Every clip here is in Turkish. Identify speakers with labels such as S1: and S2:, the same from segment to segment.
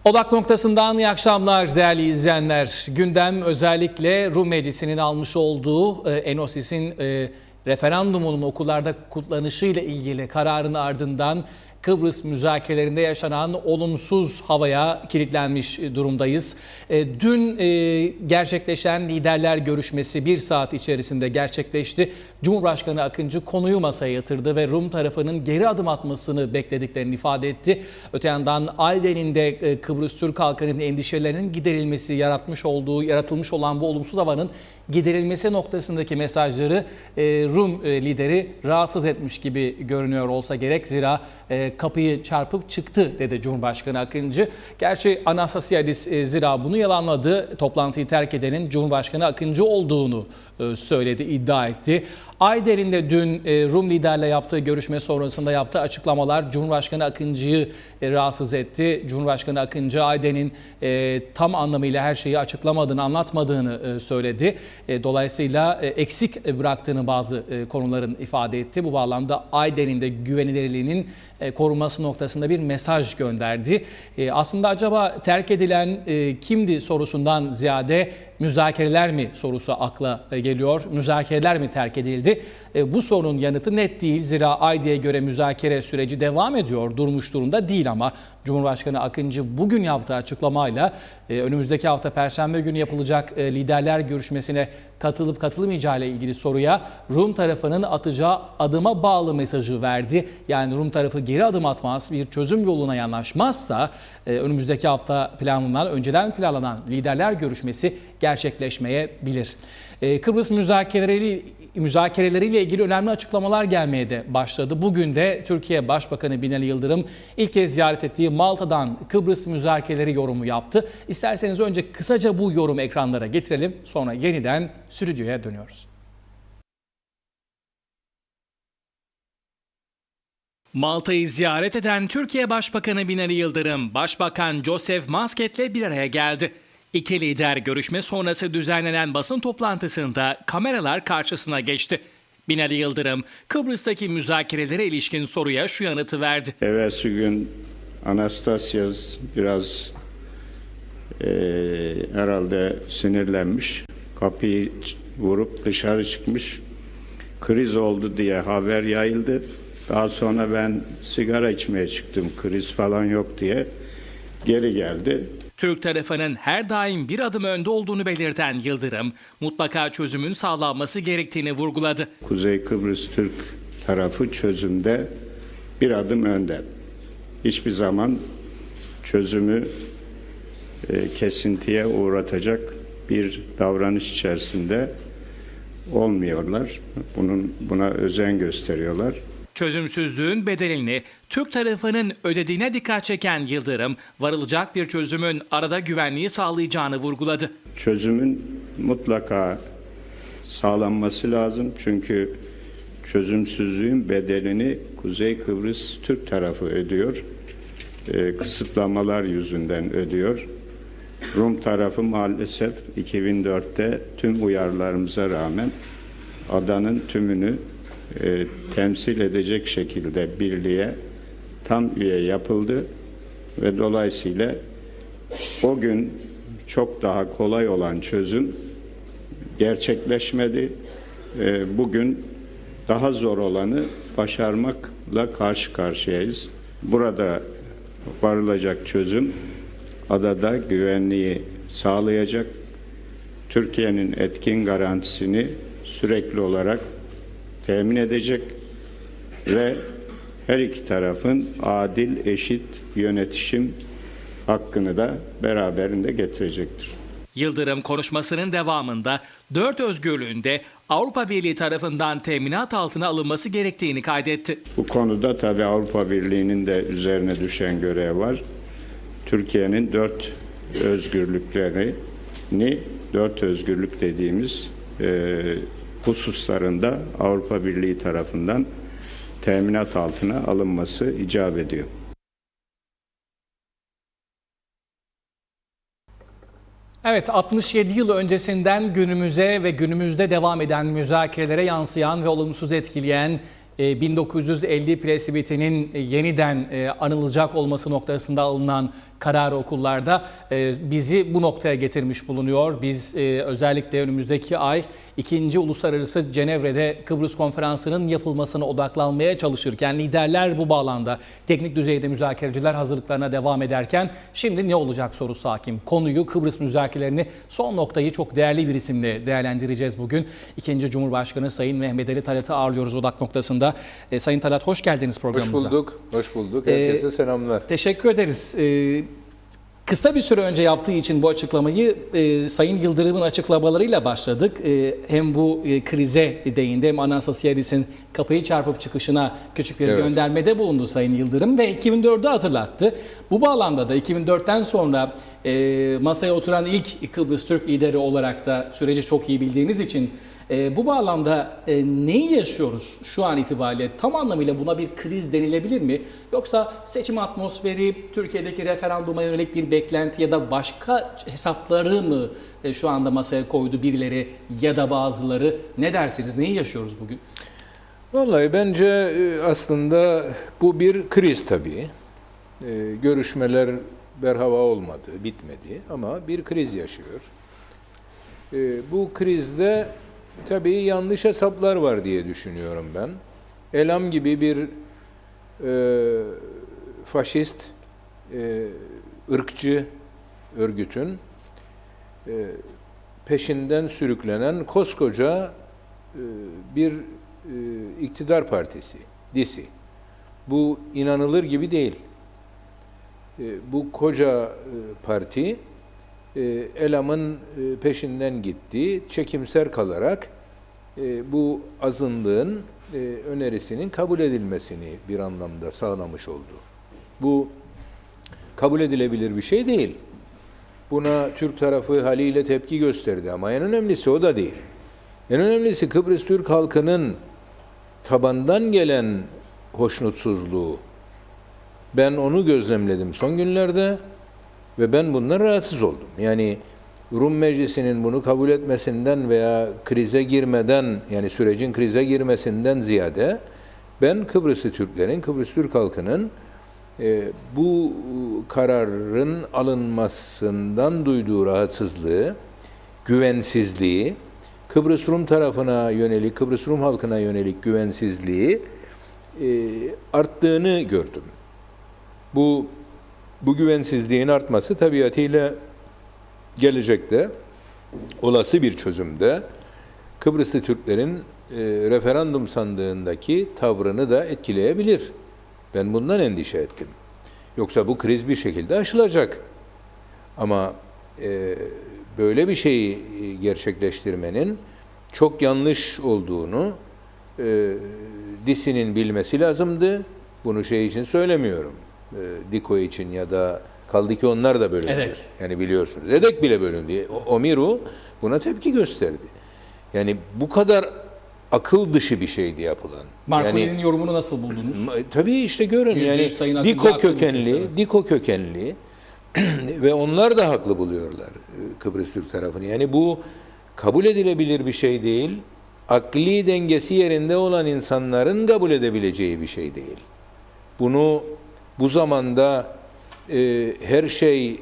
S1: Odak noktasından iyi akşamlar değerli izleyenler. Gündem özellikle Rum Meclisi'nin almış olduğu Enosis'in referandumunun okullarda kutlanışıyla ilgili kararın ardından Kıbrıs müzakerelerinde yaşanan olumsuz havaya kilitlenmiş durumdayız. Dün gerçekleşen liderler görüşmesi 1 saat içerisinde gerçekleşti. Cumhurbaşkanı Akıncı konuyu masaya yatırdı ve Rum tarafının geri adım atmasını beklediklerini ifade etti. Öte yandan Aydın'ın de Kıbrıs Türk halkının endişelerinin giderilmesi yaratılmış olan bu olumsuz havanın giderilmesi noktasındaki mesajları Rum lideri rahatsız etmiş gibi görünüyor olsa gerek. Zira kapıyı çarpıp çıktı dedi Cumhurbaşkanı Akıncı. Gerçi Anastasiadis zira bunu yalanladı. Toplantıyı terk edenin Cumhurbaşkanı Akıncı olduğunu söyledi, iddia etti. Aydın'de dün Rum liderle yaptığı görüşme sonrasında yaptığı açıklamalar Cumhurbaşkanı Akıncı'yı rahatsız etti. Cumhurbaşkanı Akıncı Aydın'ın tam anlamıyla her şeyi açıklamadığını, anlatmadığını söyledi. Dolayısıyla eksik bıraktığını bazı konuların ifade etti. Bu bağlamda Aydın'ın de güvenilirliğinin korunması noktasında bir mesaj gönderdi. Aslında acaba terk edilen kimdi sorusundan ziyade müzakereler mi sorusu akla geliyor. Müzakereler mi terk edildi? Bu sorunun yanıtı net değil. Zira Aydın'a göre müzakere süreci devam ediyor. Durmuş durumda değil ama Cumhurbaşkanı Akıncı bugün yaptığı açıklamayla önümüzdeki hafta Perşembe günü yapılacak liderler görüşmesine katılıp katılmayacağı ile ilgili soruya Rum tarafının atacağı adıma bağlı mesajı verdi. Yani Rum tarafı geri adım atmaz, bir çözüm yoluna yanaşmazsa önümüzdeki hafta önceden planlanan liderler görüşmesi gerçekleşmeyebilir. Kıbrıs müzakereleriyle ilgili önemli açıklamalar gelmeye de başladı. Bugün de Türkiye Başbakanı Binali Yıldırım ilk kez ziyaret ettiği Malta'dan Kıbrıs müzakereleri yorumu yaptı. İsterseniz önce kısaca bu yorum ekranlara getirelim, sonra yeniden stüdyoya dönüyoruz. Malta'yı ziyaret eden Türkiye Başbakanı Binali Yıldırım, Başbakan Joseph Muscat'le bir araya geldi. İki lider görüşme sonrası düzenlenen basın toplantısında kameralar karşısına geçti. Binali Yıldırım, Kıbrıs'taki müzakerelere ilişkin soruya şu yanıtı verdi.
S2: Evvelsi gün Anastasias biraz herhalde sinirlenmiş, kapıyı vurup dışarı çıkmış. Kriz oldu diye haber yayıldı. Daha sonra ben sigara içmeye çıktım, kriz falan yok diye geri geldi.
S1: Türk tarafının her daim bir adım önde olduğunu belirten Yıldırım, mutlaka çözümün sağlanması gerektiğini vurguladı.
S2: Kuzey Kıbrıs Türk tarafı çözümde bir adım önde. Hiçbir zaman çözümü kesintiye uğratacak bir davranış içerisinde olmuyorlar. Buna özen gösteriyorlar.
S1: Çözümsüzlüğün bedelini Türk tarafının ödediğine dikkat çeken Yıldırım, varılacak bir çözümün arada güvenliği sağlayacağını vurguladı.
S2: Çözümün mutlaka sağlanması lazım çünkü çözümsüzlüğün bedelini Kuzey Kıbrıs Türk tarafı ödüyor. Kısıtlamalar yüzünden ödüyor. Rum tarafı maalesef 2004'te tüm uyarılarımıza rağmen adanın tümünü temsil edecek şekilde birliğe tam üye yapıldı ve dolayısıyla o gün çok daha kolay olan çözüm gerçekleşmedi. Bugün daha zor olanı başarmakla karşı karşıyayız. Burada varılacak çözüm adada güvenliği sağlayacak, Türkiye'nin etkin garantisini sürekli olarak temin edecek ve her iki tarafın adil, eşit yönetişim hakkını da beraberinde getirecektir.
S1: Yıldırım konuşmasının devamında 4 özgürlüğünde Avrupa Birliği tarafından teminat altına alınması gerektiğini kaydetti.
S2: Bu konuda tabii Avrupa Birliği'nin de üzerine düşen görev var. Türkiye'nin 4 özgürlüklerini, 4 özgürlük dediğimiz hususlarında Avrupa Birliği tarafından teminat altına alınması icap ediyor.
S1: Evet, 67 yıl öncesinden günümüze ve günümüzde devam eden müzakerelere yansıyan ve olumsuz etkileyen 1950 presibitinin yeniden anılacak olması noktasında alınan karar okullarda bizi bu noktaya getirmiş bulunuyor. Biz özellikle önümüzdeki ay 2. Uluslararası Cenevre'de Kıbrıs Konferansı'nın yapılmasına odaklanmaya çalışırken liderler bu bağlamda teknik düzeyde müzakereciler hazırlıklarına devam ederken şimdi ne olacak sorusu hakim. Konuyu, Kıbrıs müzakerelerini, son noktayı çok değerli bir isimle değerlendireceğiz bugün. 2. Cumhurbaşkanı Sayın Mehmet Ali Talat'ı ağırlıyoruz odak noktasında. Sayın Talat, hoş geldiniz programımıza.
S3: Hoş bulduk, hoş bulduk. Herkese selamlar.
S1: Teşekkür ederiz. Kısa bir süre önce yaptığı için bu açıklamayı Sayın Yıldırım'ın açıklamalarıyla başladık. Hem bu krize değindi hem Anastasiyadis'in kapıyı çarpıp çıkışına küçük bir göndermede bulundu Sayın Yıldırım ve 2004'ü hatırlattı. Bu bağlamda da 2004'ten sonra masaya oturan ilk Kıbrıs Türk lideri olarak da süreci çok iyi bildiğiniz için bu bağlamda neyi yaşıyoruz şu an itibariyle? Tam anlamıyla buna bir kriz denilebilir mi? Yoksa seçim atmosferi, Türkiye'deki referanduma yönelik bir beklenti ya da başka hesapları mı şu anda masaya koydu birileri ya da bazıları? Ne dersiniz? Neyi yaşıyoruz bugün?
S3: Vallahi bence aslında bu bir kriz tabii. Görüşmeler berhava olmadı, bitmedi ama bir kriz yaşıyor. Bu krizde tabii yanlış hesaplar var diye düşünüyorum ben. Elam gibi bir faşist, ırkçı örgütün peşinden sürüklenen koskoca bir iktidar partisi, DİSİ. Bu inanılır gibi değil. Bu koca parti Elam'ın peşinden gitti, çekimser kalarak bu azınlığın önerisinin kabul edilmesini bir anlamda sağlamış oldu. Bu kabul edilebilir bir şey değil. Buna Türk tarafı haliyle tepki gösterdi ama en önemlisi o da değil. En önemlisi Kıbrıs Türk halkının tabandan gelen hoşnutsuzluğu. Ben onu gözlemledim son günlerde ve ben bundan rahatsız oldum. Yani Rum Meclisi'nin bunu kabul etmesinden veya krize girmeden, yani sürecin krize girmesinden ziyade ben Kıbrıslı Türklerin, Kıbrıs Türk halkının bu kararın alınmasından duyduğu rahatsızlığı, güvensizliği, Kıbrıs Rum tarafına yönelik, Kıbrıs Rum halkına yönelik güvensizliği arttığını gördüm. Bu güvensizliğin artması tabiatıyla gelecekte olası bir çözümde Kıbrıslı Türklerin referandum sandığındaki tavrını da etkileyebilir. Ben bundan endişe ettim. Yoksa bu kriz bir şekilde aşılacak. Ama böyle bir şeyi gerçekleştirmenin çok yanlış olduğunu DİSİ'nin bilmesi lazımdı. Bunu şey için söylemiyorum. DİKO için ya da kaldı ki onlar da bölündü.
S1: Evet.
S3: Yani biliyorsunuz. EDEK bile bölündü. OMİRU buna tepki gösterdi. Yani bu kadar akıl dışı bir şeydi yapılan.
S1: Marconi'nin yorumunu nasıl buldunuz?
S3: Tabii işte görün yani DİKO kökenli ve onlar da haklı buluyorlar Kıbrıs Türk tarafını. Yani bu kabul edilebilir bir şey değil. Akli dengesi yerinde olan insanların kabul edebileceği bir şey değil. Bunu bu zamanda her şey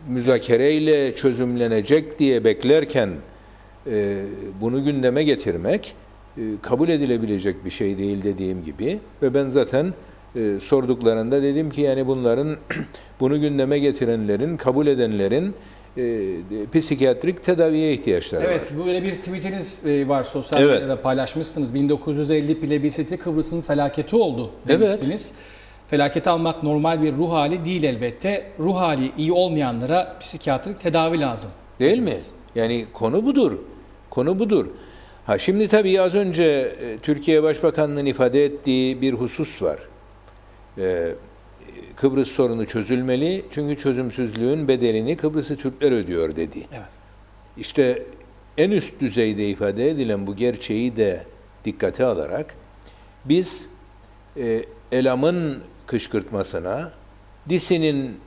S3: müzakereyle çözümlenecek diye beklerken bunu gündeme getirmek kabul edilebilecek bir şey değil dediğim gibi ve ben zaten sorduklarında dedim ki yani bunların bunu gündeme getirenlerin, kabul edenlerin psikiyatrik tedaviye ihtiyaçları var.
S1: Evet, böyle bir tweetiniz var, sosyal medyada paylaşmışsınız. 1950 plebisiti Kıbrıs'ın felaketi oldu demişsiniz. Evet. Felaketi almak normal bir ruh hali değil elbette. Ruh hali iyi olmayanlara psikiyatrik tedavi lazım.
S3: Değil mi? Yani konu budur. Konu budur. Ha şimdi tabii az önce Türkiye Başbakanlığı'nın ifade ettiği bir husus var. Kıbrıs sorunu çözülmeli çünkü çözümsüzlüğün bedelini Kıbrıslı Türkler ödüyor dedi.
S1: Evet.
S3: İşte en üst düzeyde ifade edilen bu gerçeği de dikkate alarak biz Elam'ın kışkırtmasına, DİSİ'nin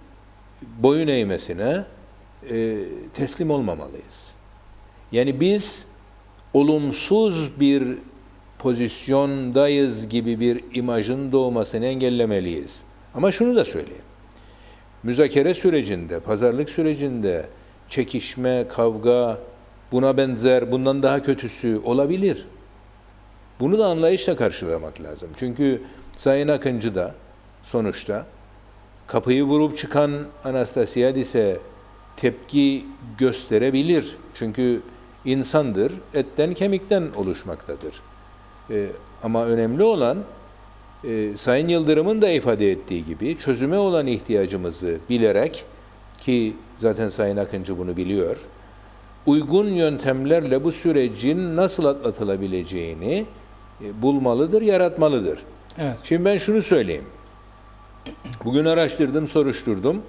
S3: boyun eğmesine teslim olmamalıyız. Yani biz olumsuz bir pozisyondayız gibi bir imajın doğmasını engellemeliyiz. Ama şunu da söyleyeyim. Müzakere sürecinde, pazarlık sürecinde çekişme, kavga, buna benzer, bundan daha kötüsü olabilir. Bunu da anlayışla karşılamak lazım. Çünkü Sayın Akıncı da sonuçta kapıyı vurup çıkan Anastasiadis'e tepki gösterebilir. Çünkü insandır, etten kemikten oluşmaktadır. Ama önemli olan Sayın Yıldırım'ın da ifade ettiği gibi çözüme olan ihtiyacımızı bilerek, ki zaten Sayın Akıncı bunu biliyor, uygun yöntemlerle bu sürecin nasıl atlatılabileceğini bulmalıdır, yaratmalıdır.
S1: Evet.
S3: Şimdi ben şunu söyleyeyim. Bugün araştırdım, soruşturdum.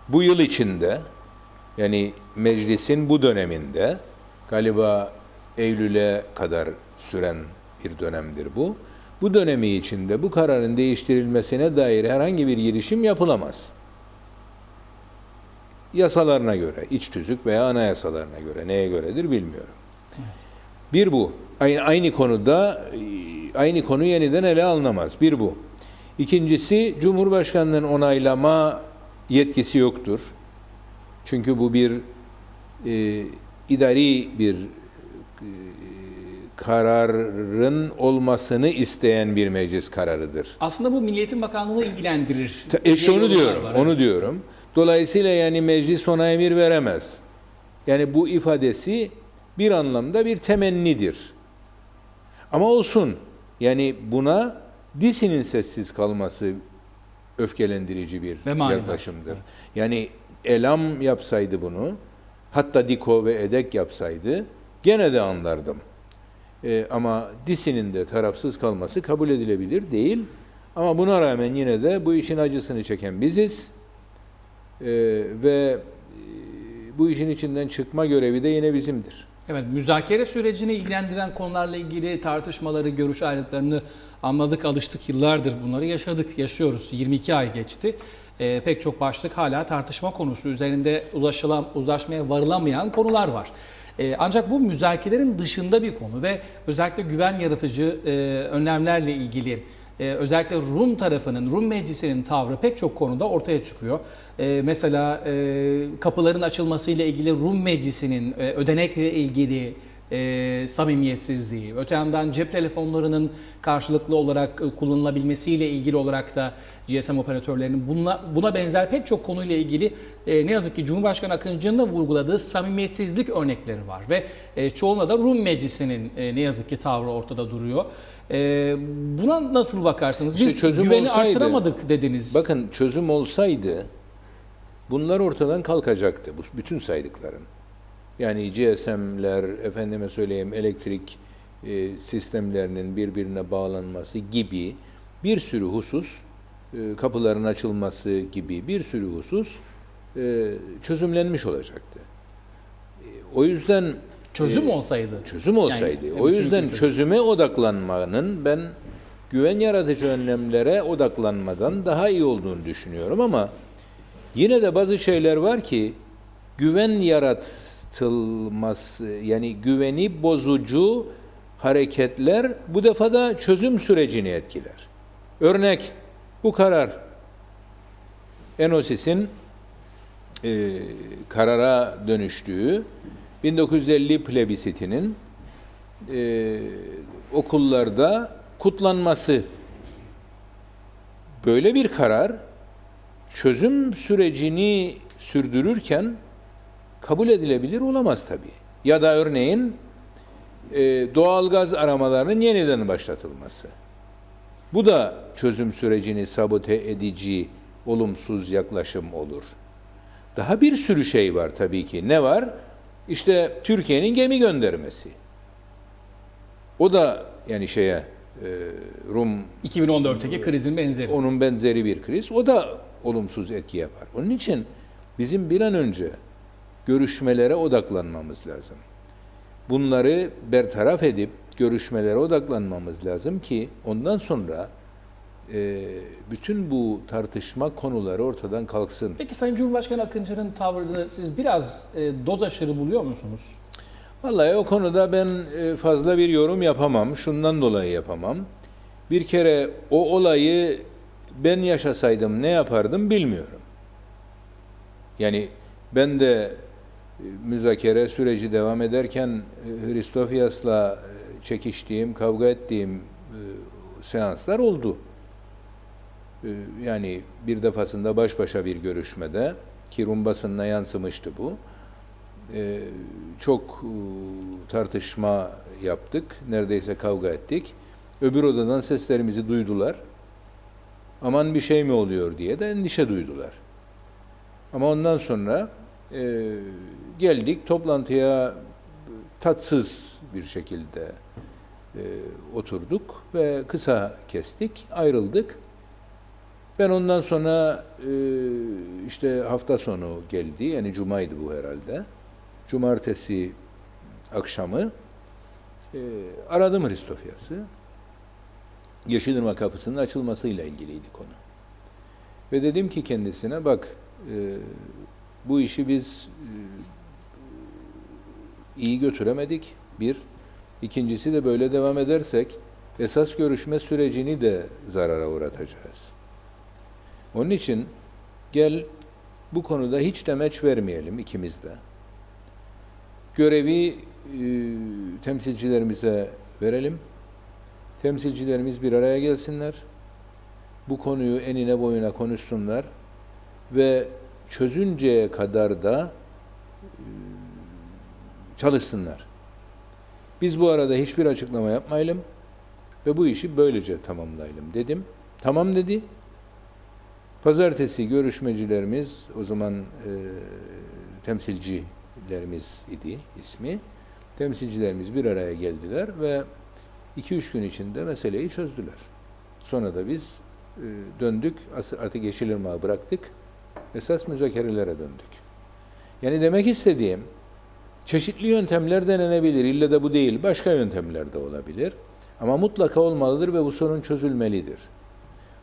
S3: Bu yıl içinde, yani meclisin bu döneminde, galiba Eylül'e kadar süren bir dönemdir bu. Bu dönemi içinde bu kararın değiştirilmesine dair herhangi bir girişim yapılamaz. Yasalarına göre, iç tüzük veya anayasalarına göre, neye göredir bilmiyorum. Bir bu. Aynı konuda, aynı konu yeniden ele alınamaz. Bir bu. İkincisi, Cumhurbaşkanı'nın onaylama yetkisi yoktur. Çünkü bu bir idari bir kararın olmasını isteyen bir meclis kararıdır.
S1: Aslında bu Milliyetin Bakanlığı'nı ilgilendirir.
S3: İşte onu
S1: diye yorumlar
S3: diyorum,
S1: var,
S3: onu
S1: evet.
S3: diyorum. Dolayısıyla yani meclis ona emir veremez. Yani bu ifadesi bir anlamda bir temennidir. Ama olsun. Yani buna DİSİ'nin sessiz kalması öfkelendirici bir
S1: Ve manidar.
S3: yaklaşımdır.
S1: Evet.
S3: Yani Elam yapsaydı bunu, hatta DİKO ve EDEK yapsaydı gene de anlardım. Ama DİSİ'nin de tarafsız kalması kabul edilebilir değil. Ama buna rağmen yine de bu işin acısını çeken biziz. Ve bu işin içinden çıkma görevi de yine bizimdir.
S1: Evet, müzakere sürecini ilgilendiren konularla ilgili tartışmaları, görüş ayrılıklarını anladık, alıştık, yıllardır bunları yaşadık, yaşıyoruz. 22 ay geçti. Pek çok başlık hala tartışma konusu. Üzerinde uzlaşmaya varılamayan konular var. Ancak bu müzakerelerin dışında bir konu ve özellikle güven yaratıcı önlemlerle ilgili özellikle Rum tarafının, Rum meclisinin tavrı pek çok konuda ortaya çıkıyor. Mesela kapıların açılmasıyla ilgili Rum meclisinin ödenekle ilgili samimiyetsizliği, öte yandan cep telefonlarının karşılıklı olarak kullanılabilmesiyle ilgili olarak da GSM operatörlerinin buna benzer pek çok konuyla ilgili ne yazık ki Cumhurbaşkanı Akıncı'nın da vurguladığı samimiyetsizlik örnekleri var ve çoğuna da Rum meclisinin ne yazık ki tavrı ortada duruyor. Buna nasıl bakarsınız?
S3: İşte
S1: Biz
S3: çözüm
S1: güveni
S3: olsaydı,
S1: artıramadık dediniz.
S3: Bakın çözüm olsaydı bunlar ortadan kalkacaktı, bu bütün saydıklarım. Yani GSM'ler, efendime söyleyeyim elektrik sistemlerinin birbirine bağlanması gibi bir sürü husus, kapıların açılması gibi bir sürü husus çözümlenmiş olacaktı. O yüzden
S1: Çözüm olsaydı.
S3: çözüm olsaydı.
S1: Yani,
S3: o yüzden
S1: çözüm.
S3: çözüme odaklanmanın ben güven yaratıcı önlemlere odaklanmadan daha iyi olduğunu düşünüyorum ama yine de bazı şeyler var ki güven yaratılması, yani güveni bozucu hareketler bu defa da çözüm sürecini etkiler. Örnek bu karar. Enosis'in karara dönüştüğü 1950 plebisitinin okullarda kutlanması. Böyle bir karar çözüm sürecini sürdürürken kabul edilebilir olamaz tabii. Ya da örneğin doğalgaz aramalarının yeniden başlatılması. Bu da çözüm sürecini sabote edici, olumsuz yaklaşım olur. Daha bir sürü şey var tabii ki. Ne var? İşte Türkiye'nin gemi göndermesi. O da yani Rum
S1: 2014'teki krizin benzeri.
S3: onun benzeri bir kriz. O da olumsuz etki yapar. Onun için bizim bir an önce görüşmelere odaklanmamız lazım. Bunları bertaraf edip görüşmelere odaklanmamız lazım ki ondan sonra bütün bu tartışma konuları ortadan kalksın.
S1: Peki Sayın Cumhurbaşkanı Akıncı'nın tavrını siz biraz doz aşırı buluyor musunuz?
S3: Vallahi o konuda ben fazla bir yorum yapamam. Şundan dolayı yapamam. Bir kere o olayı ben yaşasaydım ne yapardım bilmiyorum. Yani ben de müzakere süreci devam ederken Hristofias'la çekiştiğim, kavga ettiğim seanslar oldu. Yani bir defasında baş başa bir görüşmede, ki Rum basınına yansımıştı bu. Çok tartışma yaptık, neredeyse kavga ettik. Öbür odadan seslerimizi duydular. Aman bir şey mi oluyor diye de endişe duydular. Ama ondan sonra geldik toplantıya, tatsız bir şekilde oturduk ve kısa kestik, ayrıldık. Ben ondan sonra işte hafta sonu geldi, yani cumaydı bu herhalde. Cumartesi akşamı aradım Hristofias'ı. Yeşilırmak kapısının açılmasıyla ilgiliydi konu. Ve dedim ki kendisine, bak bu işi biz iyi götüremedik. Bir. İkincisi de böyle devam edersek esas görüşme sürecini de zarara uğratacağız. Onun için gel bu konuda hiç demeç vermeyelim ikimiz de. Görevi temsilcilerimize verelim. Temsilcilerimiz bir araya gelsinler. Bu konuyu enine boyuna konuşsunlar ve çözünceye kadar da çalışsınlar. Biz bu arada hiçbir açıklama yapmayalım ve bu işi böylece tamamlayalım dedim. Tamam dedi. Pazartesi görüşmecilerimiz, o zaman temsilcilerimiz idi ismi. Temsilcilerimiz bir araya geldiler ve 2-3 gün içinde meseleyi çözdüler. Sonra da biz döndük, artık Yeşilırmak'ı bıraktık, esas müzakerelere döndük. Yani demek istediğim, çeşitli yöntemler denenebilir, illa da bu değil, başka yöntemler de olabilir. Ama mutlaka olmalıdır ve bu sorun çözülmelidir.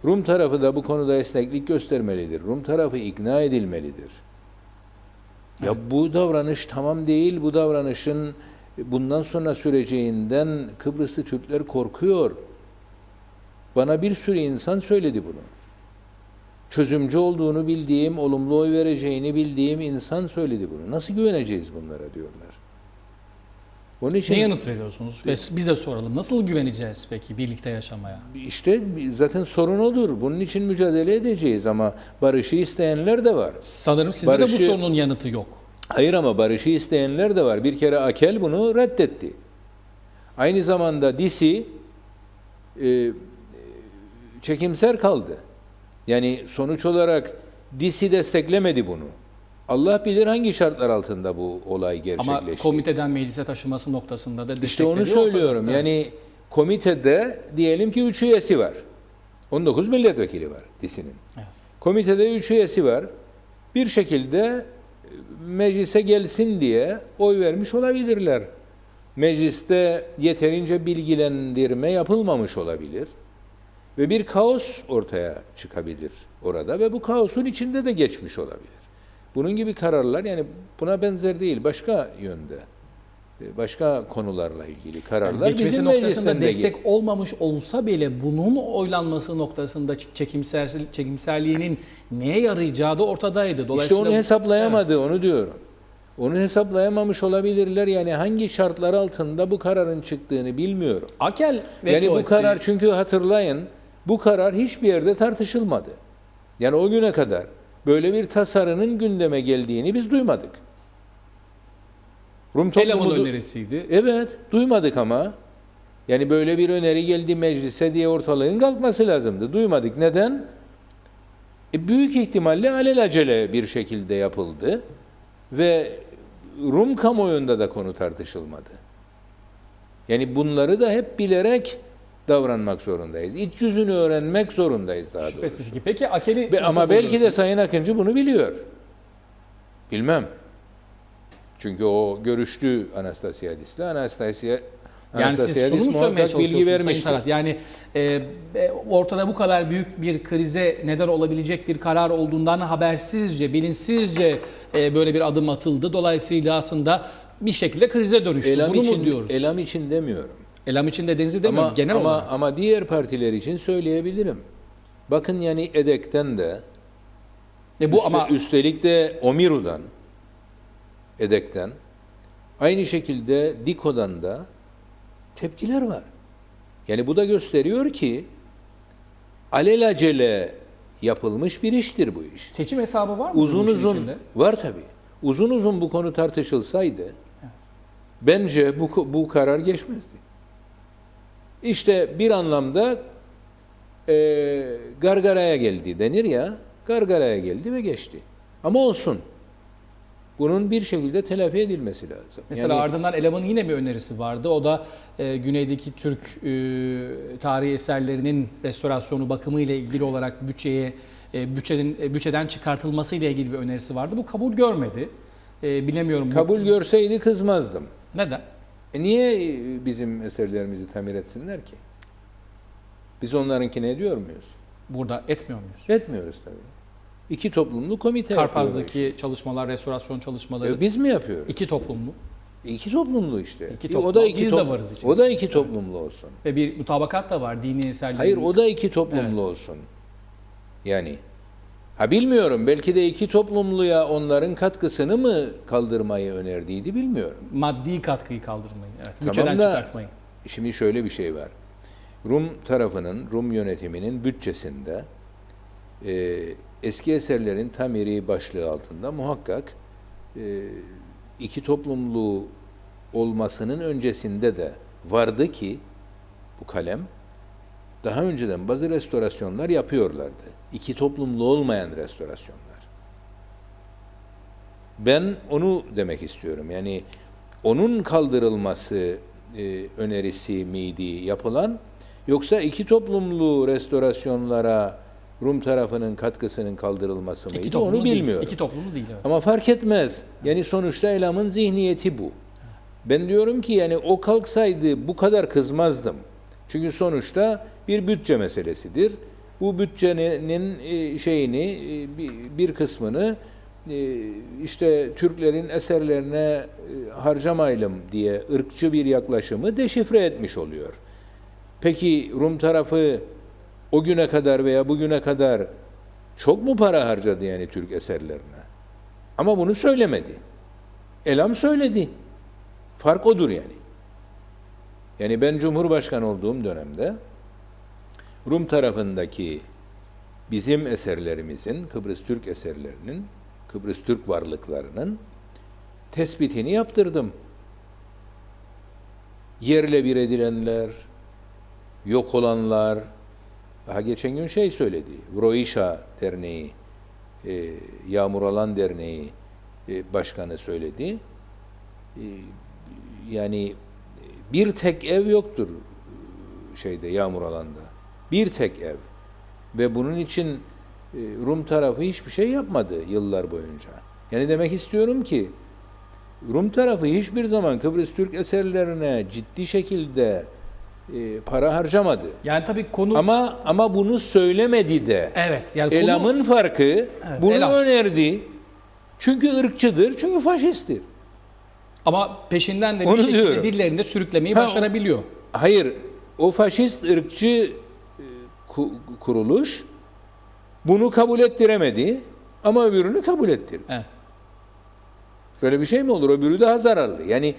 S3: Rum tarafı da bu konuda esneklik göstermelidir. Rum tarafı ikna edilmelidir. Ya bu davranış tamam değil, bu davranışın bundan sonra süreceğinden Kıbrıslı Türkler korkuyor. Bana bir sürü insan söyledi bunu. Çözümcü olduğunu bildiğim, olumlu oy vereceğini bildiğim insan söyledi bunu. Nasıl güveneceğiz bunlara diyorlar. Onun için,
S1: ne yanıt veriyorsunuz? Ve biz de soralım. Nasıl güveneceğiz peki birlikte yaşamaya?
S3: İşte zaten sorun odur. Bunun için mücadele edeceğiz ama barışı isteyenler de var.
S1: Sanırım sizde de bu sorunun yanıtı yok.
S3: Hayır, ama barışı isteyenler de var. Bir kere Akel bunu reddetti. Aynı zamanda Disi çekimser kaldı. Yani sonuç olarak Disi desteklemedi bunu. Allah bilir hangi şartlar altında bu olay gerçekleşti.
S1: Ama komiteden meclise taşıması noktasında da
S3: İşte
S1: destekleri
S3: onu söylüyorum.
S1: ortada.
S3: Yani komitede diyelim ki 3 üyesi var. 19 milletvekili var Disi'nin.
S1: Evet.
S3: Komitede 3 üyesi var. Bir şekilde meclise gelsin diye oy vermiş olabilirler. Mecliste yeterince bilgilendirme yapılmamış olabilir. Ve bir kaos ortaya çıkabilir orada ve bu kaosun içinde de geçmiş olabilir. Bunun gibi kararlar, yani buna benzer değil, başka yönde, başka konularla ilgili kararlar
S1: Yani geçmesi
S3: bizim
S1: noktasında
S3: meclisten de
S1: destek olmamış olsa bile bunun oylanması noktasında çekimserliğinin neye yarayacağı da ortadaydı.
S3: İşte
S1: Dolayısıyla
S3: onu hesaplayamadı, onu diyorum. Onu hesaplayamamış olabilirler. Yani hangi şartlar altında bu kararın çıktığını bilmiyorum.
S1: Akel
S3: Yani bu karar, çünkü hatırlayın, bu karar hiçbir yerde tartışılmadı. Yani o güne kadar böyle bir tasarının gündeme geldiğini biz duymadık. Rum
S1: Elam'ın
S3: toplumu
S1: önerisiydi.
S3: Evet, duymadık ama. Yani böyle bir öneri geldi meclise diye ortalığın kalkması lazımdı. Duymadık. Neden? Büyük ihtimalle alelacele bir şekilde yapıldı ve Rum kamuoyunda da konu tartışılmadı. Yani bunları da hep bilerek davranmak zorundayız. İç yüzünü öğrenmek zorundayız daha doğrusu.
S1: Şüphesiz ki. Peki Akel'i
S3: Ama belki de Sayın Akıncı bunu biliyor. Bilmem. Çünkü o görüştü Anastasiadis'le.
S1: yani siz şunu mu söylemeye
S3: bilgi
S1: çalışıyorsunuz Sayın
S3: vermişti.
S1: Talat? Yani ortada bu kadar büyük bir krize neden olabilecek bir karar olduğundan habersizce, bilinçsizce böyle bir adım atıldı. Dolayısıyla aslında bir şekilde krize dönüştü.
S3: Elam
S1: Bunu
S3: için,
S1: mu diyoruz?
S3: Elam için demiyorum.
S1: Elam için dediğinizi demiyorum genel olarak.
S3: Ama diğer partiler için söyleyebilirim. Bakın yani EDEK'ten de
S1: Bu ama
S3: üstelik de OMİRU'dan, EDEK'ten, aynı şekilde DİKO'dan da tepkiler var. Yani bu da gösteriyor ki alelacele yapılmış bir iştir bu iş.
S1: seçim hesabı var mı?
S3: Uzun
S1: bunun işin
S3: uzun
S1: içinde?
S3: var tabii. Uzun uzun bu konu tartışılsaydı bence bu karar geçmezdi. İşte bir anlamda gargaraya geldi denir ya, gargaraya geldi ve geçti. Ama olsun. Bunun bir şekilde telafi edilmesi lazım.
S1: Mesela
S3: Yani
S1: ardından Elam'ın yine bir önerisi vardı. O da güneydeki Türk tarihi eserlerinin restorasyonu, bakımı ile ilgili olarak bütçeden çıkartılması ile ilgili bir önerisi vardı. Bu kabul görmedi. Bilemiyorum.
S3: kabul görseydi kızmazdım.
S1: Neden?
S3: Niye bizim eserlerimizi tamir etsinler ki? Biz onlarınkini ediyor muyuz?
S1: Burada etmiyor muyuz?
S3: Etmiyoruz tabii. İki toplumlu komite yapıyor.
S1: Karpaz'daki çalışmalar, restorasyon çalışmaları.
S3: Biz mi yapıyoruz?
S1: İki toplumlu
S3: İki toplumlu işte.
S1: İki toplumlu. Biz de varız içinde.
S3: O da iki toplumlu olsun.
S1: ve bir mutabakat da var dini eserlerin.
S3: Hayır, o da iki toplumlu olsun. Yani bilmiyorum, belki de iki toplumluya onların katkısını mı kaldırmayı önerdiydi bilmiyorum.
S1: Maddi katkıyı kaldırmayı, evet,
S3: Tamam
S1: bütçeden
S3: da,
S1: çıkartmayı.
S3: Şimdi şöyle bir şey var. Rum yönetiminin bütçesinde eski eserlerin tamiri başlığı altında muhakkak iki toplumlu olmasının öncesinde de vardı ki bu kalem daha önceden bazı restorasyonlar yapıyorlardı. İki toplumlu olmayan restorasyonlar. Ben onu demek istiyorum. Yani onun kaldırılması önerisi miydi yapılan, yoksa iki toplumlu restorasyonlara Rum tarafının katkısının kaldırılması mıydı?
S1: İki toplumlu
S3: Onu
S1: değil.
S3: bilmiyorum.
S1: İki toplumlu değil, evet.
S3: Ama fark etmez. Yani sonuçta Elam'ın zihniyeti bu. Ben diyorum ki yani o kalksaydı bu kadar kızmazdım. Çünkü sonuçta bir bütçe meselesidir. Bu bütçenin bir kısmını işte Türklerin eserlerine harcamayalım diye ırkçı bir yaklaşımı deşifre etmiş oluyor. Peki Rum tarafı o güne kadar veya bugüne kadar çok mu para harcadı yani Türk eserlerine? Ama bunu söylemedi. Elam söyledi. Fark odur yani. Yani ben Cumhurbaşkanı olduğum dönemde Rum tarafındaki bizim eserlerimizin, Kıbrıs Türk eserlerinin, Kıbrıs Türk varlıklarının tespitini yaptırdım. Yerle bir edilenler, yok olanlar, daha geçen gün söyledi, Vroişa Derneği, Yağmur Alan Derneği başkanı söyledi. Yani bir tek ev yoktur Yağmur Alan'da. Bir tek ev. Ve bunun için Rum tarafı hiçbir şey yapmadı yıllar boyunca. Yani demek istiyorum ki Rum tarafı hiçbir zaman Kıbrıs Türk eserlerine ciddi şekilde para harcamadı.
S1: Yani tabii konu...
S3: Ama bunu söylemedi de.
S1: Evet. Yani
S3: Elam'ın farkı bunu
S1: Elam
S3: önerdi. Çünkü ırkçıdır, çünkü faşisttir.
S1: Ama peşinden de bir
S3: Onu
S1: şekilde
S3: diyorum.
S1: birilerini de sürüklemeyi başarabiliyor.
S3: Hayır, o faşist ırkçı kuruluş bunu kabul ettiremedi ama öbürünü kabul ettirdi.
S1: Evet.
S3: Böyle bir şey mi olur? Öbürü daha zararlı. Yani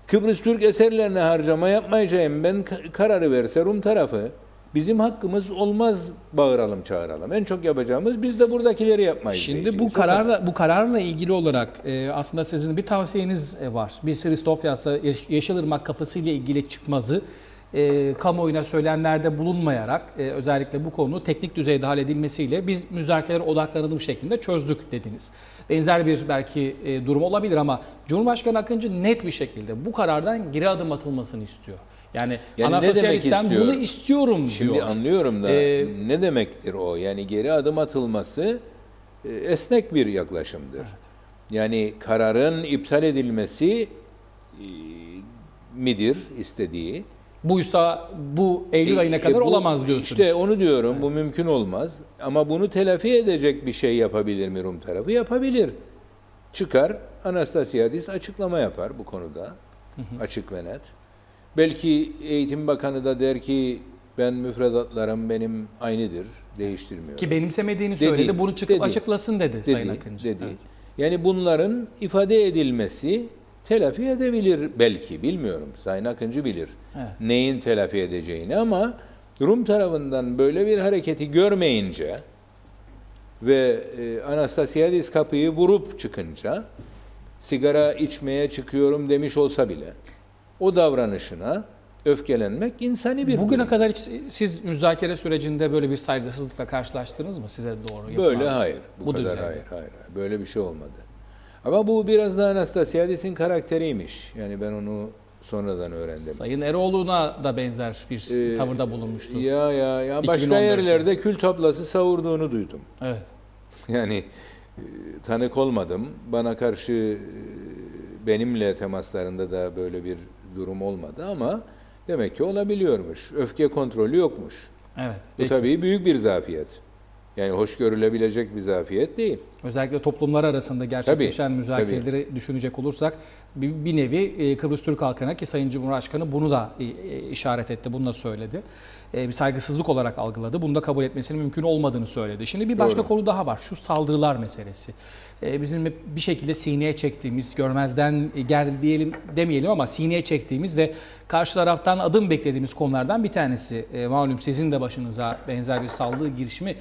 S3: Kıbrıs Türk eserlerine harcama yapmayacağım ben kararı verse Rum tarafı, bizim hakkımız olmaz bağıralım çağıralım. En çok yapacağımız biz de buradakileri yapmayız.
S1: Şimdi bu kararla ilgili olarak aslında sizin bir tavsiyeniz var. Biz Hristofyas'ta Yeşilırmak Kapısı ile ilgili çıkmazı kamuoyuna söylemlerde bulunmayarak özellikle bu konu teknik düzeyde halledilmesiyle biz müzakerelere odaklanalım şeklinde çözdük dediniz. Benzer bir belki durum olabilir ama Cumhurbaşkanı Akıncı net bir şekilde bu karardan geri adım atılmasını istiyor. Yani Anastasia Listem bunu istiyorum diyor.
S3: Şimdi anlıyorum da ne demektir o? Yani geri adım atılması esnek bir yaklaşımdır. Evet. Yani kararın iptal edilmesi midir istediği?
S1: Buysa bu Eylül ayına kadar olamaz diyorsunuz.
S3: İşte onu diyorum, evet. Bu mümkün olmaz. Ama bunu telafi edecek bir şey yapabilir mi Rum tarafı? Yapabilir. çıkar, Anastasiadis açıklama yapar bu konuda. Açık ve net. Belki Eğitim Bakanı da der ki ben müfredatlarım benim aynıdır, değiştirmiyorum.
S1: Ki benimsemediğini söyledi. Bunu çıkıp açıklasın dedi Sayın Akıncı.
S3: Dedi.
S1: Evet.
S3: Yani bunların ifade edilmesi telafi edebilir belki, bilmiyorum. Sayın Akıncı bilir
S1: Evet.
S3: neyin telafi edeceğini, ama Rum tarafından böyle bir hareketi görmeyince ve Anastasiadis kapıyı vurup çıkınca, sigara içmeye çıkıyorum demiş olsa bile o davranışına öfkelenmek insani bir
S1: Bugüne
S3: durum.
S1: kadar hiç siz müzakere sürecinde böyle bir saygısızlıkla karşılaştınız mı size doğru yapılan?
S3: Böyle hayır. Bu kadar
S1: düzeyde.
S3: hayır. Böyle bir şey olmadı. Ama bu biraz da Anastasiadis'in karakteriymiş. Yani ben onu sonradan öğrendim.
S1: Sayın Eroğlu'na da benzer bir tavırda bulunmuştu.
S3: Ya başka
S1: 2014'te.
S3: yerlerde kül tablası savurduğunu duydum.
S1: Evet.
S3: Yani tanık olmadım. Bana karşı benimle temaslarında da böyle bir durum olmadı, ama demek ki olabiliyormuş. Öfke kontrolü yokmuş.
S1: Evet.
S3: Bu
S1: Peki.
S3: tabii büyük bir zafiyet. Yani hoş görülebilecek bir zafiyet değil.
S1: Özellikle toplumlar arasında gerçekleşen
S3: Tabii,
S1: müzakereleri düşünecek olursak bir nevi Kıbrıs Türk halkına, ki Sayın Cumhurbaşkanı bunu da işaret etti, bunu da söyledi. Bir saygısızlık olarak algıladı. Bunu da kabul etmesinin mümkün olmadığını söyledi. Şimdi bir başka
S3: Doğru.
S1: konu daha var. Şu saldırılar meselesi. Bizim bir şekilde sineye çektiğimiz, görmezden gel diyelim demeyelim ama sineye çektiğimiz ve karşı taraftan adım beklediğimiz konulardan bir tanesi. Malum sizin de başınıza benzer bir saldırı girişimi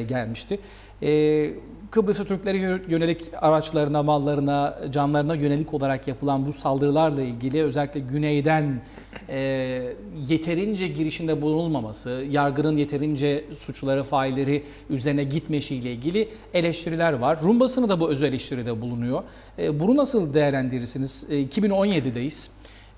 S1: gelmişti. Kıbrıslı Türklere yönelik araçlarına, mallarına, canlarına yönelik olarak yapılan bu saldırılarla ilgili özellikle güneyden yeterince girişinde bulunulmaması, yargının yeterince suçları, failleri üzerine gitmesiyle ilgili eleştiriler var. Rum basını da bu öz eleştiride bulunuyor. Bunu nasıl değerlendirirsiniz? 2017'deyiz.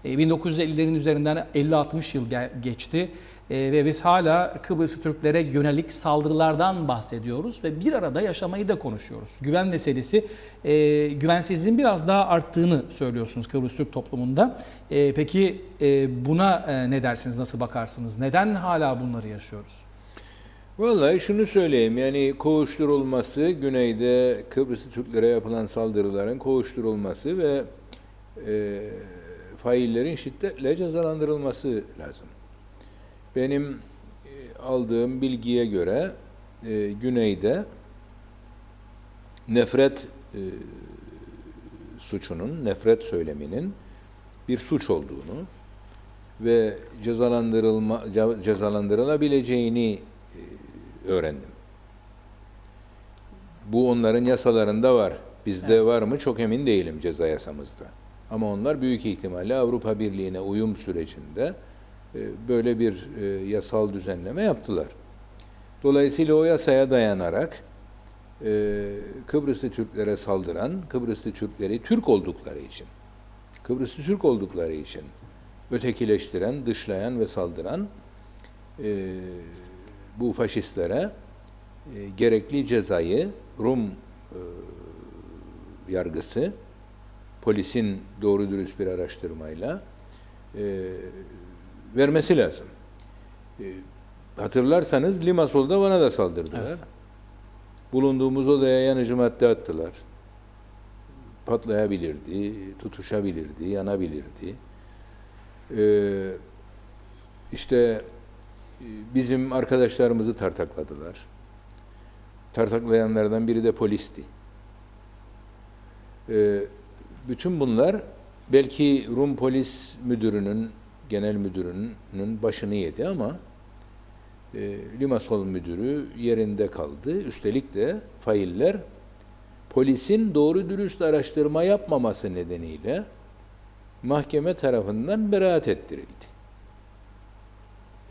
S1: 1950'lerin üzerinden 50-60 yıl geçti ve biz hala Kıbrıslı Türklere yönelik saldırılardan bahsediyoruz ve bir arada yaşamayı da konuşuyoruz. Güven meselesi, güvensizliğin biraz daha arttığını söylüyorsunuz Kıbrıs Türk toplumunda. Peki buna ne dersiniz, nasıl bakarsınız? Neden hala bunları yaşıyoruz?
S3: Vallahi şunu söyleyeyim, yani kovuşturulması, güneyde Kıbrıslı Türklere yapılan saldırıların kovuşturulması ve faillerin şiddetle cezalandırılması lazım. Benim aldığım bilgiye göre güneyde nefret suçunun, nefret söyleminin bir suç olduğunu ve cezalandırılabileceğini öğrendim. Bu onların yasalarında var. Bizde var mı çok emin değilim, ceza yasamızda. Ama onlar büyük ihtimalle Avrupa Birliği'ne uyum sürecinde böyle bir yasal düzenleme yaptılar. Dolayısıyla o yasaya dayanarak Kıbrıslı Türklere saldıran, Kıbrıslı Türkleri Türk oldukları için, Kıbrıslı Türk oldukları için ötekileştiren, dışlayan ve saldıran bu faşistlere gerekli cezayı Rum yargısı, polisin doğru dürüst bir araştırmayla vermesi lazım. Hatırlarsanız Limassol'da bana da saldırdılar. Evet. Bulunduğumuz odaya yanıcı madde attılar. Patlayabilirdi, tutuşabilirdi, yanabilirdi. İşte bizim arkadaşlarımızı tartakladılar. Tartaklayanlardan biri de polisti. Bütün bunlar belki Rum polis müdürünün, genel müdürünün başını yedi, ama Limassol müdürü yerinde kaldı. Üstelik de failler polisin doğru dürüst araştırma yapmaması nedeniyle mahkeme tarafından beraat ettirildi.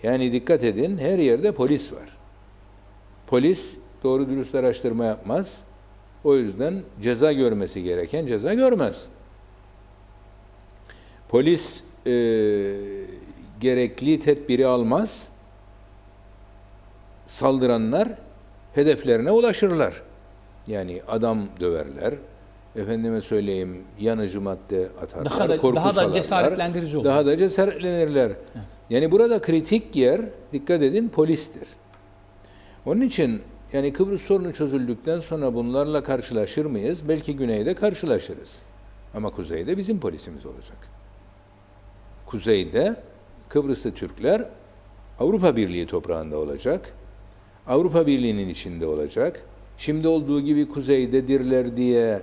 S3: Yani dikkat edin, her yerde polis var. Polis doğru dürüst araştırma yapmaz. O yüzden ceza görmesi gereken ceza görmez. Polis gerekli tedbiri almaz. Saldıranlar hedeflerine ulaşırlar. Yani adam döverler. Efendime söyleyeyim, yanıcı madde atarlar, korku
S1: daha da
S3: salarlar.
S1: cesaretlendirici olur.
S3: Daha da cesaretlenirler. Evet. Yani burada kritik yer, dikkat edin, polistir. Onun için yani Kıbrıs sorunu çözüldükten sonra bunlarla karşılaşır mıyız? Belki güneyde karşılaşırız. Ama kuzeyde bizim polisimiz olacak. Kuzeyde Kıbrıslı Türkler Avrupa Birliği toprağında olacak. Avrupa Birliği'nin içinde olacak. Şimdi olduğu gibi kuzeydedirler diye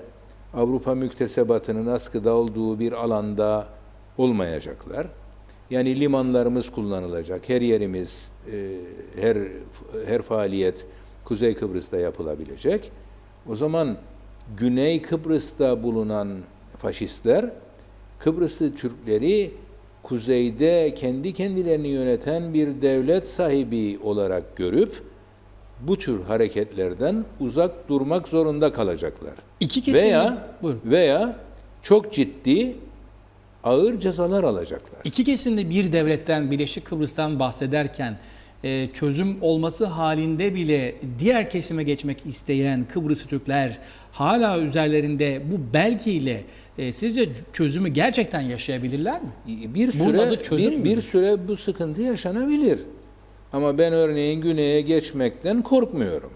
S3: Avrupa müktesebatının askıda olduğu bir alanda olmayacaklar. Yani limanlarımız kullanılacak. Her yerimiz, her faaliyet Kuzey Kıbrıs'ta yapılabilecek. O zaman Güney Kıbrıs'ta bulunan faşistler Kıbrıslı Türkleri kuzeyde kendi kendilerini yöneten bir devlet sahibi olarak görüp bu tür hareketlerden uzak durmak zorunda kalacaklar.
S1: İki kesim
S3: Veya çok ciddi ağır cezalar alacaklar.
S1: İki kesimde bir devletten, Birleşik Kıbrıs'tan bahsederken çözüm olması halinde bile diğer kesime geçmek isteyen Kıbrıslı Türkler hala üzerlerinde bu belgeyle sizce çözümü gerçekten yaşayabilirler mi?
S3: Bir süre bu sıkıntı yaşanabilir. Ama ben örneğin güneye geçmekten korkmuyorum.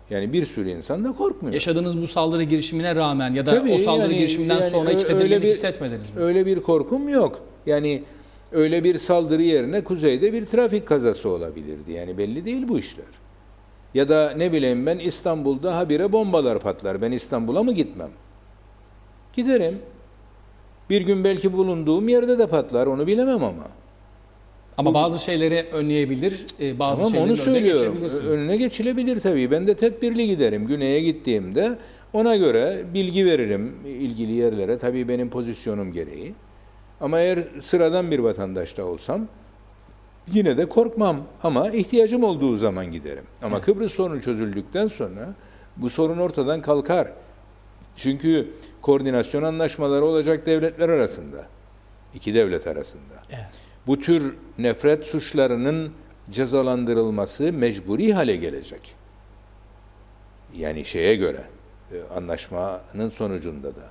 S3: Yani bir sürü insan da korkmuyor.
S1: Yaşadığınız bu saldırı girişimine rağmen ya da o saldırı girişiminden sonra hiç tedirginlik hissetmediniz mi?
S3: Öyle bir korkum yok. Yani öyle bir saldırı yerine kuzeyde bir trafik kazası olabilirdi. Yani belli değil bu işler. Ya da ne bileyim ben İstanbul'da habire bombalar patlar. Ben İstanbul'a mı gitmem? Giderim. Bir gün belki bulunduğum yerde de patlar. Onu bilemem ama.
S1: Ama bazı şeyleri önleyebilir, bazı
S3: Tamam,
S1: şeylerin
S3: onu söylüyorum.
S1: önüne geçebilirsiniz.
S3: Önüne geçilebilir tabii. Ben de tedbirli giderim. Güney'e gittiğimde ona göre bilgi veririm ilgili yerlere. Tabii benim pozisyonum gereği. Ama eğer sıradan bir vatandaş da olsam yine de korkmam. Ama ihtiyacım olduğu zaman giderim. Ama Kıbrıs sorunu çözüldükten sonra bu sorun ortadan kalkar. Çünkü koordinasyon anlaşmaları olacak devletler arasında. İki devlet arasında.
S1: Evet.
S3: Bu tür nefret suçlarının cezalandırılması mecburi hale gelecek. Yani şeye göre, anlaşmanın sonucunda da.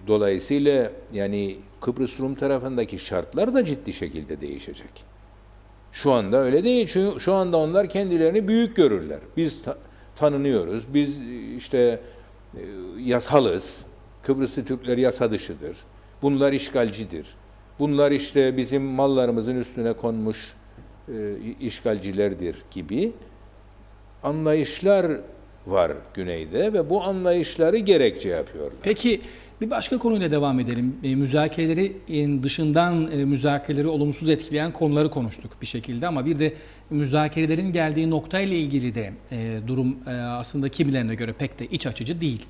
S3: Dolayısıyla yani Kıbrıs Rum tarafındaki şartlar da ciddi şekilde değişecek. Şu anda öyle değil. Çünkü şu anda onlar kendilerini büyük görürler. Biz tanınıyoruz, biz işte yasalız, Kıbrıslı Türkler yasa dışıdır, bunlar işgalcidir. Bunlar işte bizim mallarımızın üstüne konmuş işgalcilerdir gibi anlayışlar var güneyde ve bu anlayışları gerekçe yapıyorlar.
S1: Peki bir başka konuyla devam edelim. Müzakerelerin dışından müzakereleri olumsuz etkileyen konuları konuştuk bir şekilde ama bir de müzakerelerin geldiği noktayla ilgili de durum aslında kimilerine göre pek de iç açıcı değil.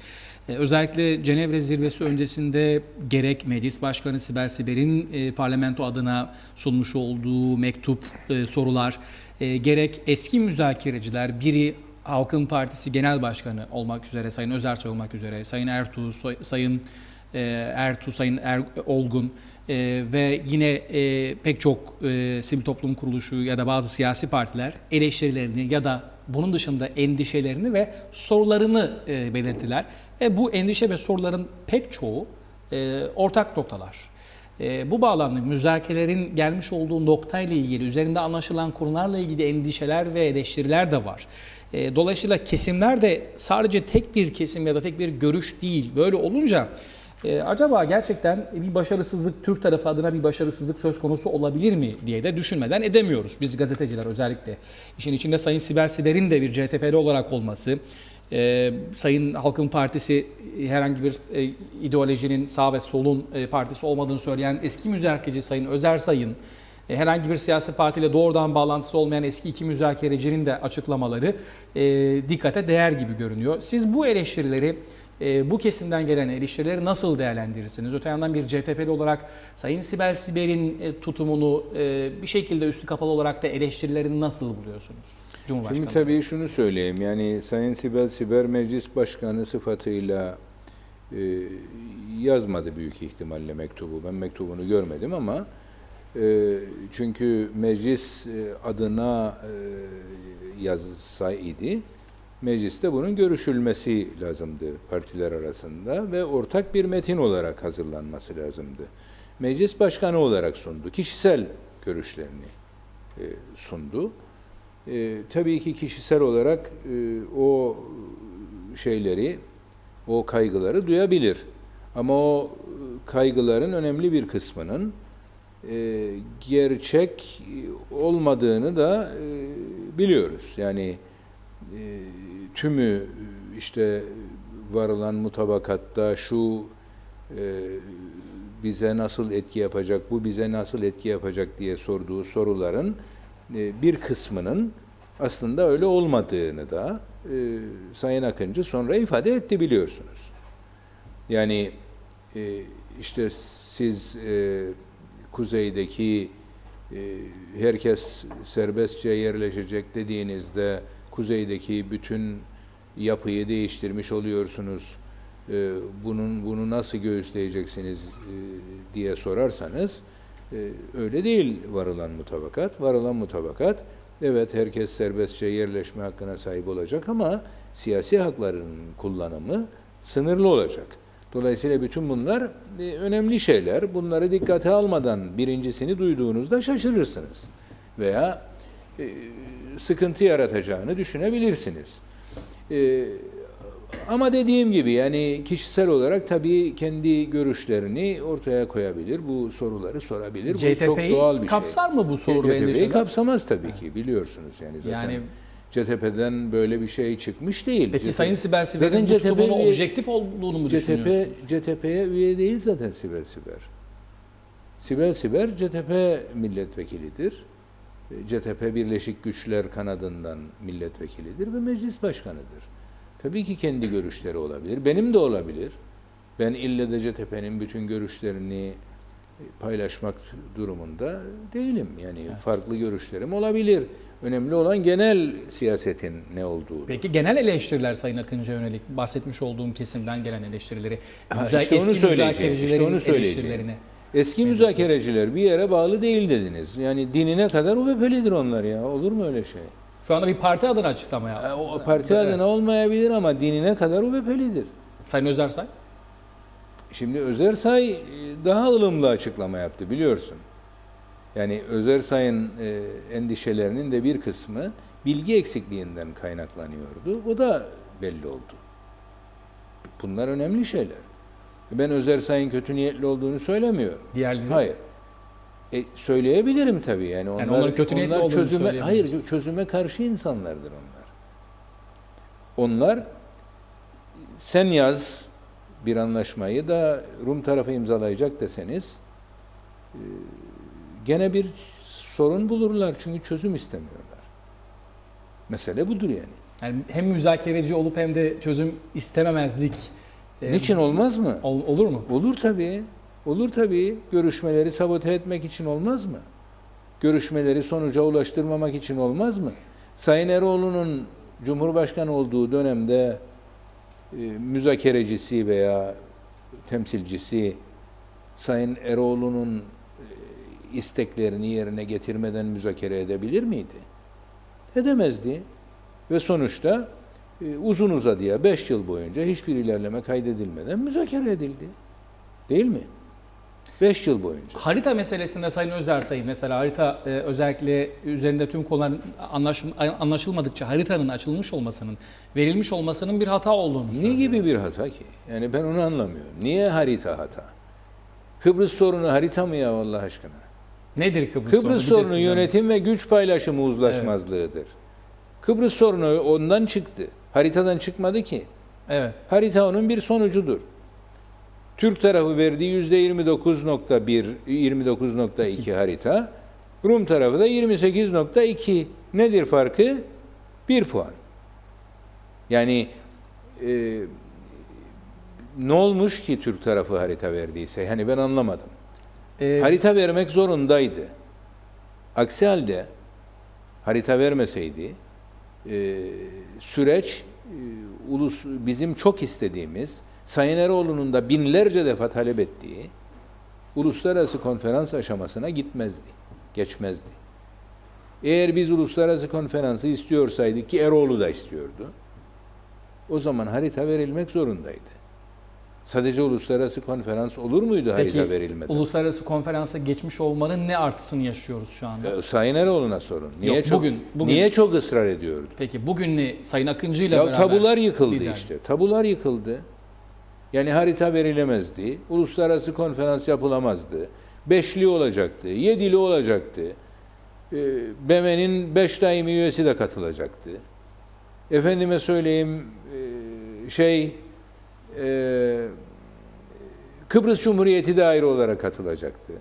S1: Özellikle Cenevre zirvesi öncesinde gerek Meclis Başkanı Sibel Siber'in parlamento adına sunmuş olduğu mektup, sorular, gerek eski müzakereciler, biri Halkın Partisi Genel Başkanı olmak üzere, Sayın Özersoy olmak üzere, Sayın Sayın Olgun ve yine pek çok sivil toplum kuruluşu ya da bazı siyasi partiler eleştirilerini ya da bunun dışında endişelerini ve sorularını belirttiler. Bu endişe ve soruların pek çoğu ortak noktalar. Bu bağlamda müzakerelerin gelmiş olduğu noktayla ilgili, üzerinde anlaşılan konularla ilgili endişeler ve eleştiriler de var. Dolayısıyla kesimler de sadece tek bir kesim ya da tek bir görüş değil. Böyle olunca acaba gerçekten bir başarısızlık, Türk tarafı adına bir başarısızlık söz konusu olabilir mi diye de düşünmeden edemiyoruz. Biz gazeteciler özellikle. İşin içinde Sayın Sibel Siber'in de bir CTP'li olarak olması, Sayın Halkın Partisi herhangi bir ideolojinin sağ ve solun partisi olmadığını söyleyen eski müzakereci Sayın Özersay'ın, herhangi bir siyasi partiyle doğrudan bağlantısı olmayan eski iki müzakerecinin de açıklamaları dikkate değer gibi görünüyor. Siz bu eleştirileri, bu kesimden gelen eleştirileri nasıl değerlendirirsiniz? Öte yandan bir CTP'li olarak Sayın Sibel Siber'in tutumunu bir şekilde üstü kapalı olarak da eleştirilerini nasıl buluyorsunuz? Cumhurbaşkanı.
S3: Şimdi tabii şunu söyleyeyim, yani Sayın Sibel Siber Meclis Başkanı sıfatıyla yazmadı büyük ihtimalle mektubu. Ben mektubunu görmedim ama çünkü meclis adına yazsaydı mecliste bunun görüşülmesi lazımdı partiler arasında ve ortak bir metin olarak hazırlanması lazımdı. Meclis başkanı olarak sundu. Kişisel görüşlerini sundu. Tabii ki kişisel olarak o şeyleri, o kaygıları duyabilir. Ama o kaygıların önemli bir kısmının gerçek olmadığını da biliyoruz. Yani tümü işte varılan mutabakatta şu bize nasıl etki yapacak, bu bize nasıl etki yapacak diye sorduğu soruların bir kısmının aslında öyle olmadığını da Sayın Akıncı sonra ifade etti, biliyorsunuz. Yani işte siz kuzeydeki herkes serbestçe yerleşecek dediğinizde kuzeydeki bütün yapıyı değiştirmiş oluyorsunuz. Bunu nasıl göğüsleyeceksiniz diye sorarsanız öyle değil varılan mutabakat. Varılan mutabakat, evet, herkes serbestçe yerleşme hakkına sahip olacak ama siyasi hakların kullanımı sınırlı olacak. Dolayısıyla bütün bunlar önemli şeyler. Bunları dikkate almadan birincisini duyduğunuzda şaşırırsınız. Veya sıkıntı yaratacağını düşünebilirsiniz. Ama dediğim gibi yani kişisel olarak tabii kendi görüşlerini ortaya koyabilir. Bu soruları sorabilir. Bu çok doğal bir şey.
S1: Kapsar mı bu soru ve
S3: CTP'yi kapsamaz tabii ki, biliyorsunuz yani zaten.
S1: Yani
S3: CTP'den böyle bir şey çıkmış değil.
S1: peki Sayın Sibel Siber'in bu tutumunun objektif olduğunu mu düşünüyorsunuz?
S3: CTP'ye üye değil zaten Sibel Siber. Sibel Siber CTP milletvekilidir. CTP Birleşik Güçler kanadından milletvekilidir ve meclis başkanıdır. Tabii ki kendi görüşleri olabilir. Benim de olabilir. Ben ille de CTP'nin bütün görüşlerini paylaşmak durumunda değilim. Yani farklı görüşlerim olabilir. Önemli olan genel siyasetin ne olduğu.
S1: Peki genel eleştiriler Sayın Akıncı'ya yönelik bahsetmiş olduğum kesimden gelen eleştirileri,
S3: İşte
S1: eski
S3: onu söyleyeceğim.
S1: müzakerecilerin
S3: İşte onu
S1: eleştirilerini.
S3: Eski müzakereciler bir yere bağlı değil dediniz. Yani dinine kadar UBP'lidir onlar ya. Olur mu öyle şey?
S1: Şu anda bir parti adına açıklama yaptı.
S3: O parti adına olmayabilir ama dinine kadar UBP'lidir.
S1: Sayın Özersay?
S3: Şimdi Özersay daha ılımlı açıklama yaptı, biliyorsun. Yani Özersay'ın endişelerinin de bir kısmı bilgi eksikliğinden kaynaklanıyordu. O da belli oldu. Bunlar önemli şeyler. Ben Özersay'ın kötü niyetli olduğunu söylemiyorum.
S1: Diğerleri?
S3: Hayır. Söyleyebilirim tabii. Yani
S1: onların kötü niyetli olduğunu
S3: çözüme, hayır, çözüme karşı insanlardır onlar. Onlar sen yaz bir anlaşmayı da Rum tarafı imzalayacak deseniz gene bir sorun bulurlar çünkü çözüm istemiyorlar. Mesele budur yani.
S1: Yani hem müzakereci olup hem de çözüm istememezlik.
S3: Niçin olmaz mı?
S1: Olur mu?
S3: Olur tabii. Olur tabii. Görüşmeleri sabote etmek için olmaz mı? Görüşmeleri sonuca ulaştırmamak için olmaz mı? Sayın Eroğlu'nun Cumhurbaşkanı olduğu dönemde müzakerecisi veya temsilcisi Sayın Eroğlu'nun isteklerini yerine getirmeden müzakere edebilir miydi? Edemezdi. Ve sonuçta uzun uzadıya 5 yıl boyunca hiçbir ilerleme kaydedilmeden müzakere edildi. Değil mi? 5 yıl boyunca.
S1: Harita meselesinde Sayın Özersay'ın mesela harita özellikle üzerinde tüm konuların anlaşılmadıkça haritanın açılmış olmasının, verilmiş olmasının bir hata olduğunu söylüyor.
S3: Ne gibi bir hata ki? Yani ben onu anlamıyorum. Niye harita hata? Kıbrıs sorunu harita mı ya Allah aşkına?
S1: Nedir Kıbrıs,
S3: Kıbrıs sorunu yönetim ve güç paylaşımı uzlaşmazlığıdır. Evet. Kıbrıs sorunu ondan çıktı. Haritadan çıkmadı ki.
S1: Evet.
S3: Harita onun bir sonucudur. Türk tarafı verdiği %29.1, 29.2 harita. Rum tarafı da 28.2. Nedir farkı? 1 puan. Yani ne olmuş ki Türk tarafı harita verdiyse? Yani ben anlamadım. Harita vermek zorundaydı. Aksi halde harita vermeseydi süreç bizim çok istediğimiz, Sayın Eroğlu'nun da binlerce defa talep ettiği uluslararası konferans aşamasına gitmezdi, geçmezdi. Eğer biz uluslararası konferansı istiyorsaydık ki Eroğlu da istiyordu, o zaman harita verilmek zorundaydı. Sadece uluslararası konferans olur muydu harita
S1: Peki
S3: verilmeden?
S1: uluslararası konferansa geçmiş olmanın ne artısını yaşıyoruz şu anda?
S3: Sayın Eroğlu'na sorun. Niye
S1: Yok,
S3: çok
S1: bugün-
S3: niye çok ısrar ediyordu?
S1: Peki bugün ne? Sayın Akıncı ile
S3: Ya
S1: beraber
S3: tabular yıkıldı
S1: lider.
S3: işte. Tabular yıkıldı. Yani harita verilemezdi. Uluslararası konferans yapılamazdı. Beşli olacaktı. Yedili olacaktı. BM'nin 5 daimi üyesi de katılacaktı. Efendime söyleyeyim Kıbrıs Cumhuriyeti de ayrı olarak katılacaktı.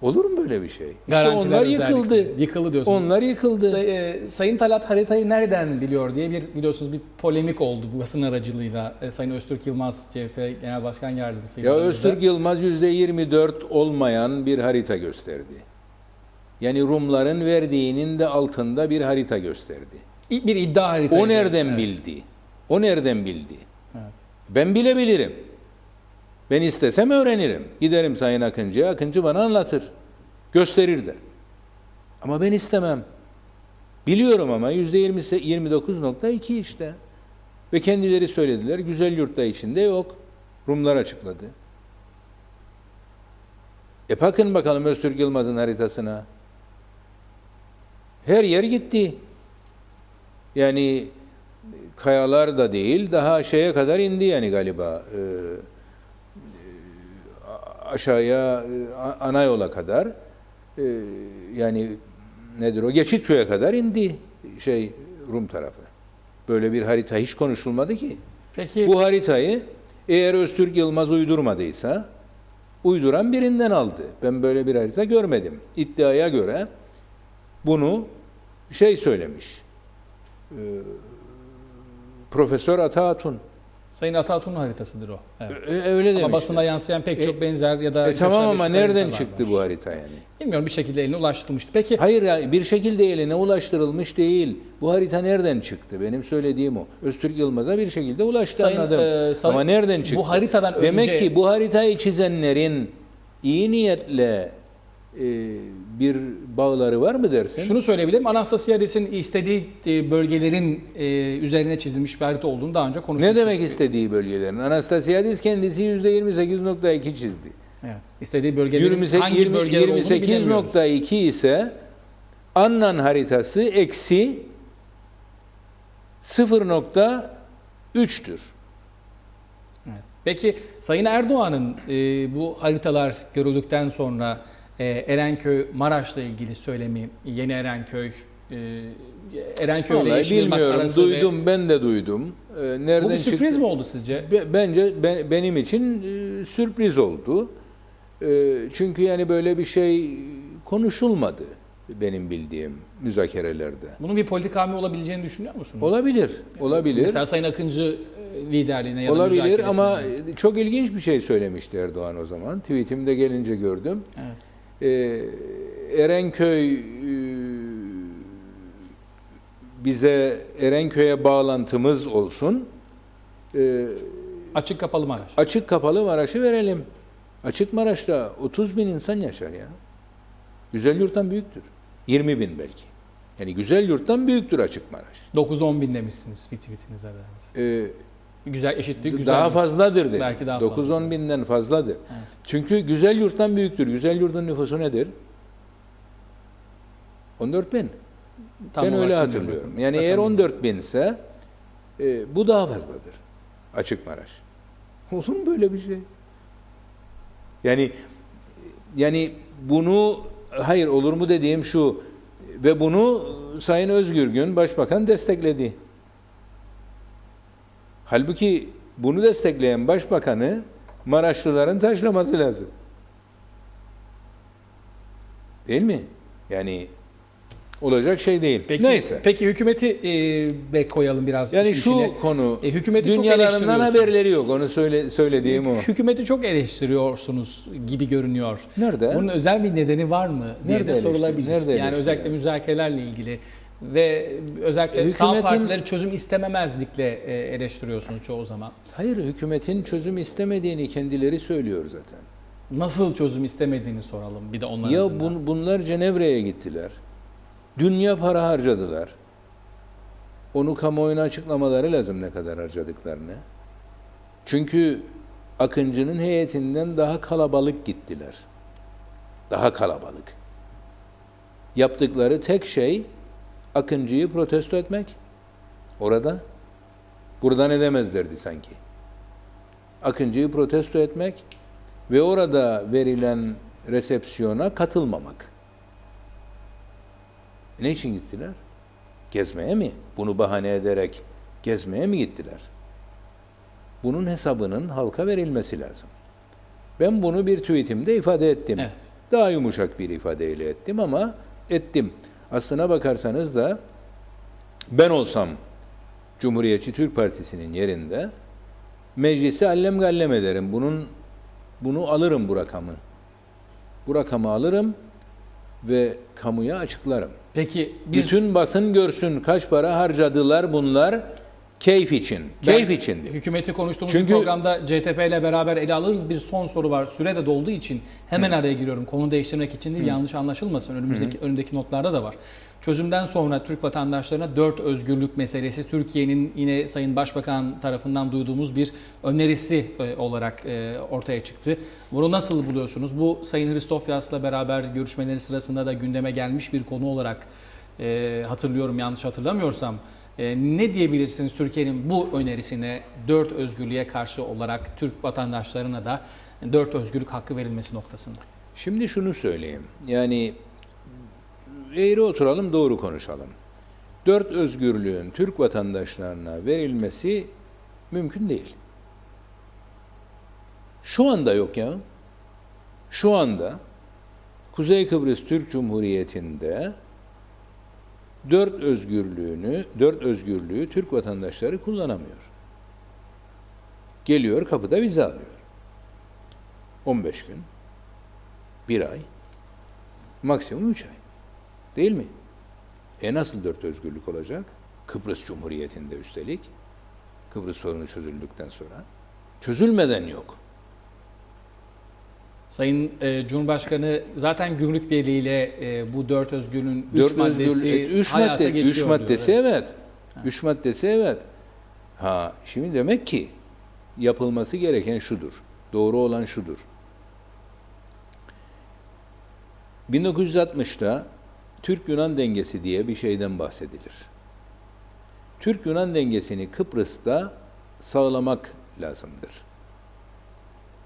S3: Olur mu böyle bir şey? İşte
S1: Garantiler
S3: onlar
S1: özellikle.
S3: yıkıldı.
S1: Yıkıldı diyorsunuz.
S3: Onlar yıkıldı.
S1: Sayın Talat haritayı nereden biliyor diye biliyorsunuz bir polemik oldu bu basın aracılığıyla. Sayın Öztürk Yılmaz CHP Genel Başkan Yardımcısı.
S3: Ya Öztürk Yılmaz %24 olmayan bir harita gösterdi. Yani Rumların verdiğinin de altında bir harita gösterdi.
S1: Bir iddia haritayı.
S3: O nereden
S1: Evet.
S3: bildi? O nereden bildi?
S1: Evet.
S3: Ben bilebilirim. Ben istesem öğrenirim. Giderim Sayın Akıncı'ya, Akıncı bana anlatır. Gösterir de. Ama ben istemem. Biliyorum ama %29.2 işte. Ve kendileri söylediler, Güzel Yurt'ta içinde yok. Rumlar açıkladı. Bakın bakalım Öztürk Yılmaz'ın haritasına. Her yer gitti. Yani kayalar da değil, daha şeye kadar indi yani galiba. Aşağıya, ana yola kadar. Yani nedir o? Geçitköy'e kadar indi Rum tarafı. Böyle bir harita hiç konuşulmadı ki.
S1: Peki
S3: Bu haritayı eğer Öztürk Yılmaz uydurmadıysa uyduran birinden aldı. Ben böyle bir harita görmedim. İddiaya göre bunu söylemiş. Profesör Atahatun.
S1: Sayın Ataturk'un haritasıdır o. Evet.
S3: Öyle demişti.
S1: Ama basında yansıyan pek çok benzer ya da
S3: Tamam ama
S1: coşan
S3: nereden
S1: haritalar
S3: çıktı
S1: var.
S3: bu harita yani?
S1: Bilmiyorum, bir şekilde eline ulaştırılmıştı. Peki
S3: Hayır ya, bir şekilde eline ulaştırılmış değil. Bu harita nereden çıktı? Benim söylediğim o. Öztürk Yılmaz'a bir şekilde ulaştı,
S1: Sayın,
S3: anladım.
S1: sayın-
S3: Ama nereden çıktı?
S1: bu haritadan
S3: Demek
S1: önce-
S3: ki bu haritayı çizenlerin iyi niyetle bir bağları var mı dersin?
S1: şunu söyleyebilirim. Anastasiadis'in istediği bölgelerin üzerine çizilmiş bir harita olduğunu daha önce konuşmuştuk.
S3: Ne demek istediği bölgelerin? Anastasiadis kendisi %28.2 çizdi.
S1: Evet. İstediği bölgelerin hangi bölgeler olduğunu bilemiyoruz.
S3: 28.2 ise Annan haritası eksi 0.3'tür.
S1: Evet. Peki Sayın Erdoğan'ın bu haritalar görüldükten sonra Erenköy, Maraş'la ilgili söylemi, Yeni Erenköy, Erenköy ile
S3: Vallahi
S1: Yeşilırmak
S3: bilmiyorum.
S1: arası
S3: Duydum, ben de duydum. Nereden
S1: bu bir
S3: çıktı?
S1: sürpriz mi oldu sizce?
S3: Bence benim için sürpriz oldu. Çünkü yani böyle bir şey konuşulmadı benim bildiğim müzakerelerde.
S1: Bunun bir politik hamle olabileceğini düşünüyor musunuz?
S3: Olabilir, olabilir.
S1: Mesela Sayın Akıncı liderliğine ya da
S3: Olabilir
S1: müzakeresine.
S3: ama çok ilginç bir şey söylemişti Erdoğan o zaman. Tweetimde gelince gördüm.
S1: Evet.
S3: Erenköy bize Erenköy'e bağlantımız olsun.
S1: Açık kapalı Maraş.
S3: Açık kapalı Maraş'ı verelim. Açık Maraş'ta 30 bin insan yaşar ya. Güzel Yurt'tan büyüktür. 20 bin belki. Yani Güzel Yurt'tan büyüktür Açık Maraş.
S1: 9-10 bin demişsiniz bir tweetinizde. Güzel, eşitlik güzel.
S3: Daha fazladır dedim.
S1: Belki daha fazla.
S3: 9-10 binden fazladır.
S1: Evet.
S3: Çünkü Güzel Yurt'tan büyüktür. Güzel Yurt'un nüfusu nedir? 14 bin.
S1: Tam
S3: Ben
S1: olarak
S3: öyle
S1: bilmiyorum.
S3: hatırlıyorum. Yani eğer
S1: Bakalım.
S3: 14 bin ise bu daha fazladır. Açık Maraş. Olur mu böyle bir şey? Yani bunu hayır olur mu dediğim şu ve bunu Sayın Özgürgün Başbakan destekledi. Halbuki bunu destekleyen Başbakanı Maraşlıların taşlaması lazım. Değil mi? Yani olacak şey değil. Neyse.
S1: Peki hükümeti de koyalım biraz
S3: Yani
S1: işin
S3: şu
S1: içine.
S3: konu
S1: Hükümeti çok
S3: dünyalarından
S1: eleştiriyorsunuz.
S3: haberleri yok. Onu söylediğim o.
S1: Hükümeti çok eleştiriyorsunuz gibi görünüyor.
S3: Nerede?
S1: Bunun özel bir nedeni var mı diye
S3: Nerede
S1: de sorulabilir.
S3: Nerede
S1: Yani özellikle müzakerelerle ilgili ve özellikle sağ
S3: Hükümetin-
S1: partileri çözüm istememezlikle eleştiriyorsunuz çoğu zaman.
S3: Hayır, hükümetin çözüm istemediğini kendileri söylüyor zaten.
S1: Nasıl çözüm istemediğini soralım bir de onların
S3: Ya
S1: adına.
S3: bunlar Cenevre'ye gittiler. Dünya para harcadılar. Onu kamuoyuna açıklamaları lazım ne kadar harcadıklarını. Çünkü Akıncı'nın heyetinden daha kalabalık gittiler. Daha kalabalık. Yaptıkları tek şey Akıncı'yı protesto etmek. Orada. Burada ne demezlerdi sanki. Akıncı'yı protesto etmek ve orada verilen resepsiyona katılmamak. Ne için gittiler? Gezmeye mi? Bunu bahane ederek gezmeye mi gittiler? Bunun hesabının halka verilmesi lazım. Ben bunu bir tweetimde ifade ettim.
S1: Evet.
S3: Daha yumuşak bir ifadeyle ettim ama ettim. Aslına bakarsanız da ben olsam Cumhuriyetçi Türk Partisi'nin yerinde meclisi allem gallem ederim. Bunu alırım bu rakamı. Bu rakamı alırım ve kamuya açıklarım.
S1: Peki biz
S3: Bütün basın görsün kaç para harcadılar bunlar keyif için. Keyif için.
S1: hükümeti konuştuğumuz
S3: Çünkü-
S1: bir programda CTP ile beraber ele alırız. Bir son soru var. Süre de dolduğu için hemen araya giriyorum. Konu değiştirmek için değil, yanlış anlaşılmasın. Önümdeki notlarda da var. Çözümden sonra Türk vatandaşlarına 4 özgürlük meselesi Türkiye'nin yine Sayın Başbakan tarafından duyduğumuz bir önerisi olarak ortaya çıktı. Bunu nasıl buluyorsunuz? Bu Sayın Hristofyas'la beraber görüşmeleri sırasında da gündeme gelmiş bir konu olarak hatırlıyorum, yanlış hatırlamıyorsam. Ne diyebilirsiniz Türkiye'nin bu önerisine, 4 özgürlüğe karşı olarak Türk vatandaşlarına da 4 özgürlük hakkı verilmesi noktasında?
S3: Şimdi şunu söyleyeyim. Yani eğri oturalım, doğru konuşalım. 4 özgürlüğün Türk vatandaşlarına verilmesi mümkün değil. Şu anda yok ya. Şu anda Kuzey Kıbrıs Türk Cumhuriyeti'nde 4 özgürlüğü Türk vatandaşları kullanamıyor. Geliyor, kapıda vize alıyor. 15 gün, 1 ay, maksimum 3 ay. Değil mi? Nasıl 4 özgürlük olacak? Kıbrıs Cumhuriyeti'nde üstelik. Kıbrıs sorunu çözüldükten sonra. Çözülmeden yok.
S1: Sayın Cumhurbaşkanı zaten Gümrük Birliği ile bu 4 özgürlüğün 3
S3: Dört
S1: maddesi
S3: özgürlük-
S1: hayata geçiyor
S3: üç maddesi
S1: diyor.
S3: evet. 3 maddesi evet. Şimdi demek ki yapılması gereken şudur. Doğru olan şudur. 1960'ta Türk-Yunan dengesi diye bir şeyden bahsedilir. Türk-Yunan dengesini Kıbrıs'ta sağlamak lazımdır.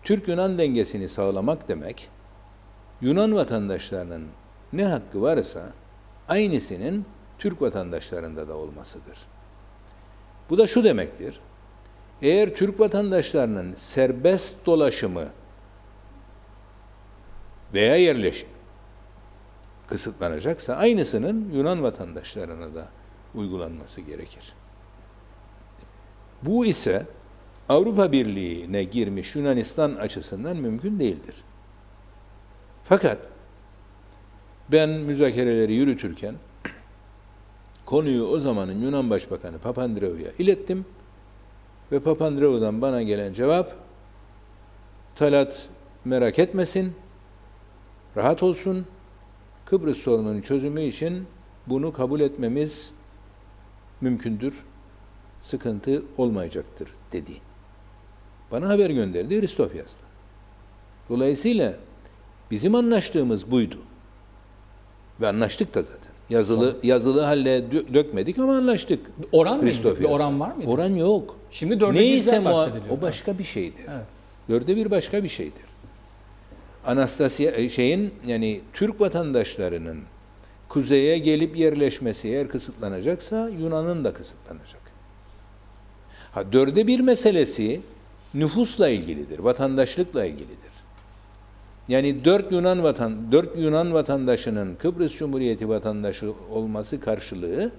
S3: Türk-Yunan dengesini sağlamak demek, Yunan vatandaşlarının ne hakkı varsa aynısının Türk vatandaşlarında da olmasıdır. Bu da şu demektir. Eğer Türk vatandaşlarının serbest dolaşımı veya yerleşim kısıtlanacaksa aynısının Yunan vatandaşlarına da uygulanması gerekir. Bu ise Avrupa Birliği'ne girmiş Yunanistan açısından mümkün değildir. Fakat ben müzakereleri yürütürken konuyu o zamanın Yunan Başbakanı Papandreou'ya ilettim ve Papandreou'dan bana gelen cevap, Talat merak etmesin, rahat olsun, Kıbrıs sorununun çözümü için bunu kabul etmemiz mümkündür, sıkıntı olmayacaktır dedi. Bana haber gönderdi Hristofyas'la. Dolayısıyla bizim anlaştığımız buydu. Ve anlaştık da zaten. Yazılı halle dökmedik ama anlaştık.
S1: Oran mıydı?
S3: Hristofyas'la.
S1: Bir oran var mıydı?
S3: Oran yok.
S1: Şimdi 4'e
S3: Neyse
S1: 1'den bahsediliyor.
S3: o başka bir şeydir.
S1: Evet.
S3: 4'e 1 başka bir şeydir. Yani Türk vatandaşlarının kuzeye gelip yerleşmesi eğer kısıtlanacaksa Yunan'ın da kısıtlanacak. 4'e 1 meselesi nüfusla ilgilidir, vatandaşlıkla ilgilidir. Yani 4 Yunan vatandaşının Kıbrıs Cumhuriyeti vatandaşı olması karşılığı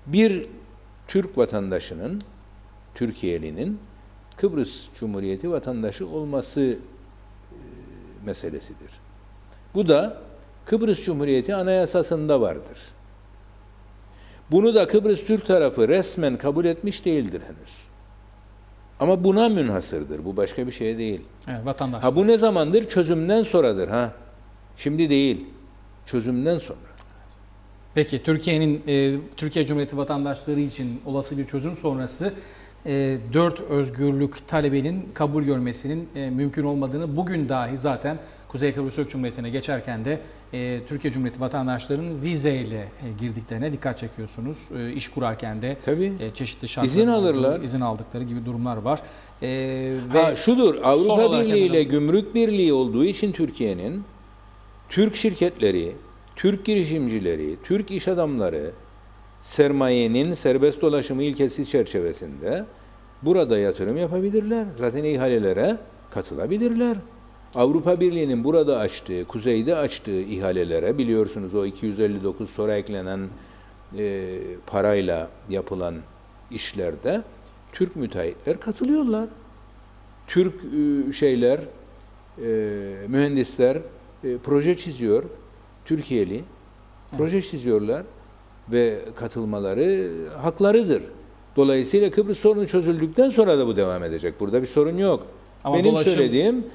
S3: bir Türk vatandaşının, Türkiye'linin Kıbrıs Cumhuriyeti vatandaşı olması meselesidir. Bu da Kıbrıs Cumhuriyeti Anayasası'nda vardır. Bunu da Kıbrıs Türk tarafı resmen kabul etmiş değildir henüz. Ama buna münhasırdır. Bu başka bir şey değil.
S1: Evet, vatandaş.
S3: Bu ne zamandır? Çözümden sonradır. Şimdi değil. Çözümden sonra.
S1: Peki Türkiye Cumhuriyeti vatandaşları için olası bir çözüm sonrası 4 özgürlük talebinin kabul görmesinin mümkün olmadığını, bugün dahi zaten Kuzey Kıbrıs Türk Cumhuriyeti'ne geçerken de Türkiye Cumhuriyeti vatandaşlarının vizeyle girdiklerine dikkat çekiyorsunuz. İş kurarken de
S3: Tabii.
S1: Çeşitli şartlar
S3: İzin alırlar.
S1: izin aldıkları gibi durumlar var.
S3: Şudur,
S1: son
S3: Avrupa
S1: olarak
S3: Birliği ile
S1: hemen-
S3: Gümrük Birliği olduğu için Türkiye'nin Türk şirketleri, Türk girişimcileri, Türk iş adamları sermayenin serbest dolaşımı ilkesi çerçevesinde burada yatırım yapabilirler. Zaten ihalelere katılabilirler. Avrupa Birliği'nin burada açtığı, kuzeyde açtığı ihalelere, biliyorsunuz o 259 sonra eklenen parayla yapılan işlerde Türk müteahhitler katılıyorlar. Türk mühendisler proje çiziyor, Türkiye'li proje çiziyorlar ve katılmaları haklarıdır. Dolayısıyla Kıbrıs sorunu çözüldükten sonra da bu devam edecek. Burada bir sorun yok.
S1: Ama
S3: Benim
S1: dolaşım-
S3: söylediğim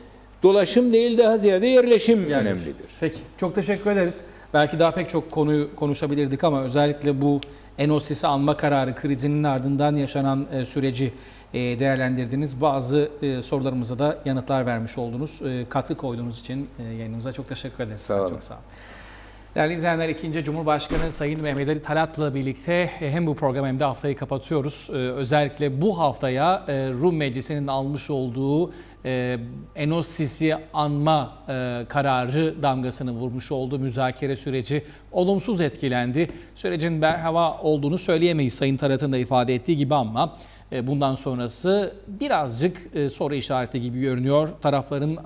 S3: dolaşım değil, daha ziyade yerleşim
S1: Yani,
S3: önemlidir.
S1: Peki, çok teşekkür ederiz. Belki daha pek çok konuyu konuşabilirdik ama özellikle bu Enosis'i alma kararı krizinin ardından yaşanan süreci değerlendirdiniz. Bazı sorularımıza da yanıtlar vermiş oldunuz. Katkı koyduğunuz için yayınımıza çok teşekkür ederiz.
S3: Sağ olun.
S1: Çok sağ olun. Değerli izleyenler, 2. Cumhurbaşkanı Sayın Mehmet Ali Talat'la birlikte hem bu programı hem de haftayı kapatıyoruz. Özellikle bu haftaya Rum Meclisi'nin almış olduğu Enosis'i anma kararı damgasını vurmuş olduğu müzakere süreci olumsuz etkilendi. Sürecin berhava olduğunu söyleyemeyiz Sayın Talat'ın da ifade ettiği gibi ama bundan sonrası birazcık soru işareti gibi görünüyor. Tarafların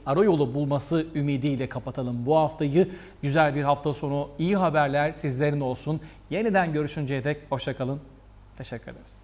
S1: ara yolu bulması ümidiyle kapatalım bu haftayı. Güzel bir hafta sonu, iyi haberler sizlerin olsun. Yeniden görüşünceye dek hoşça kalın. Teşekkür ederiz.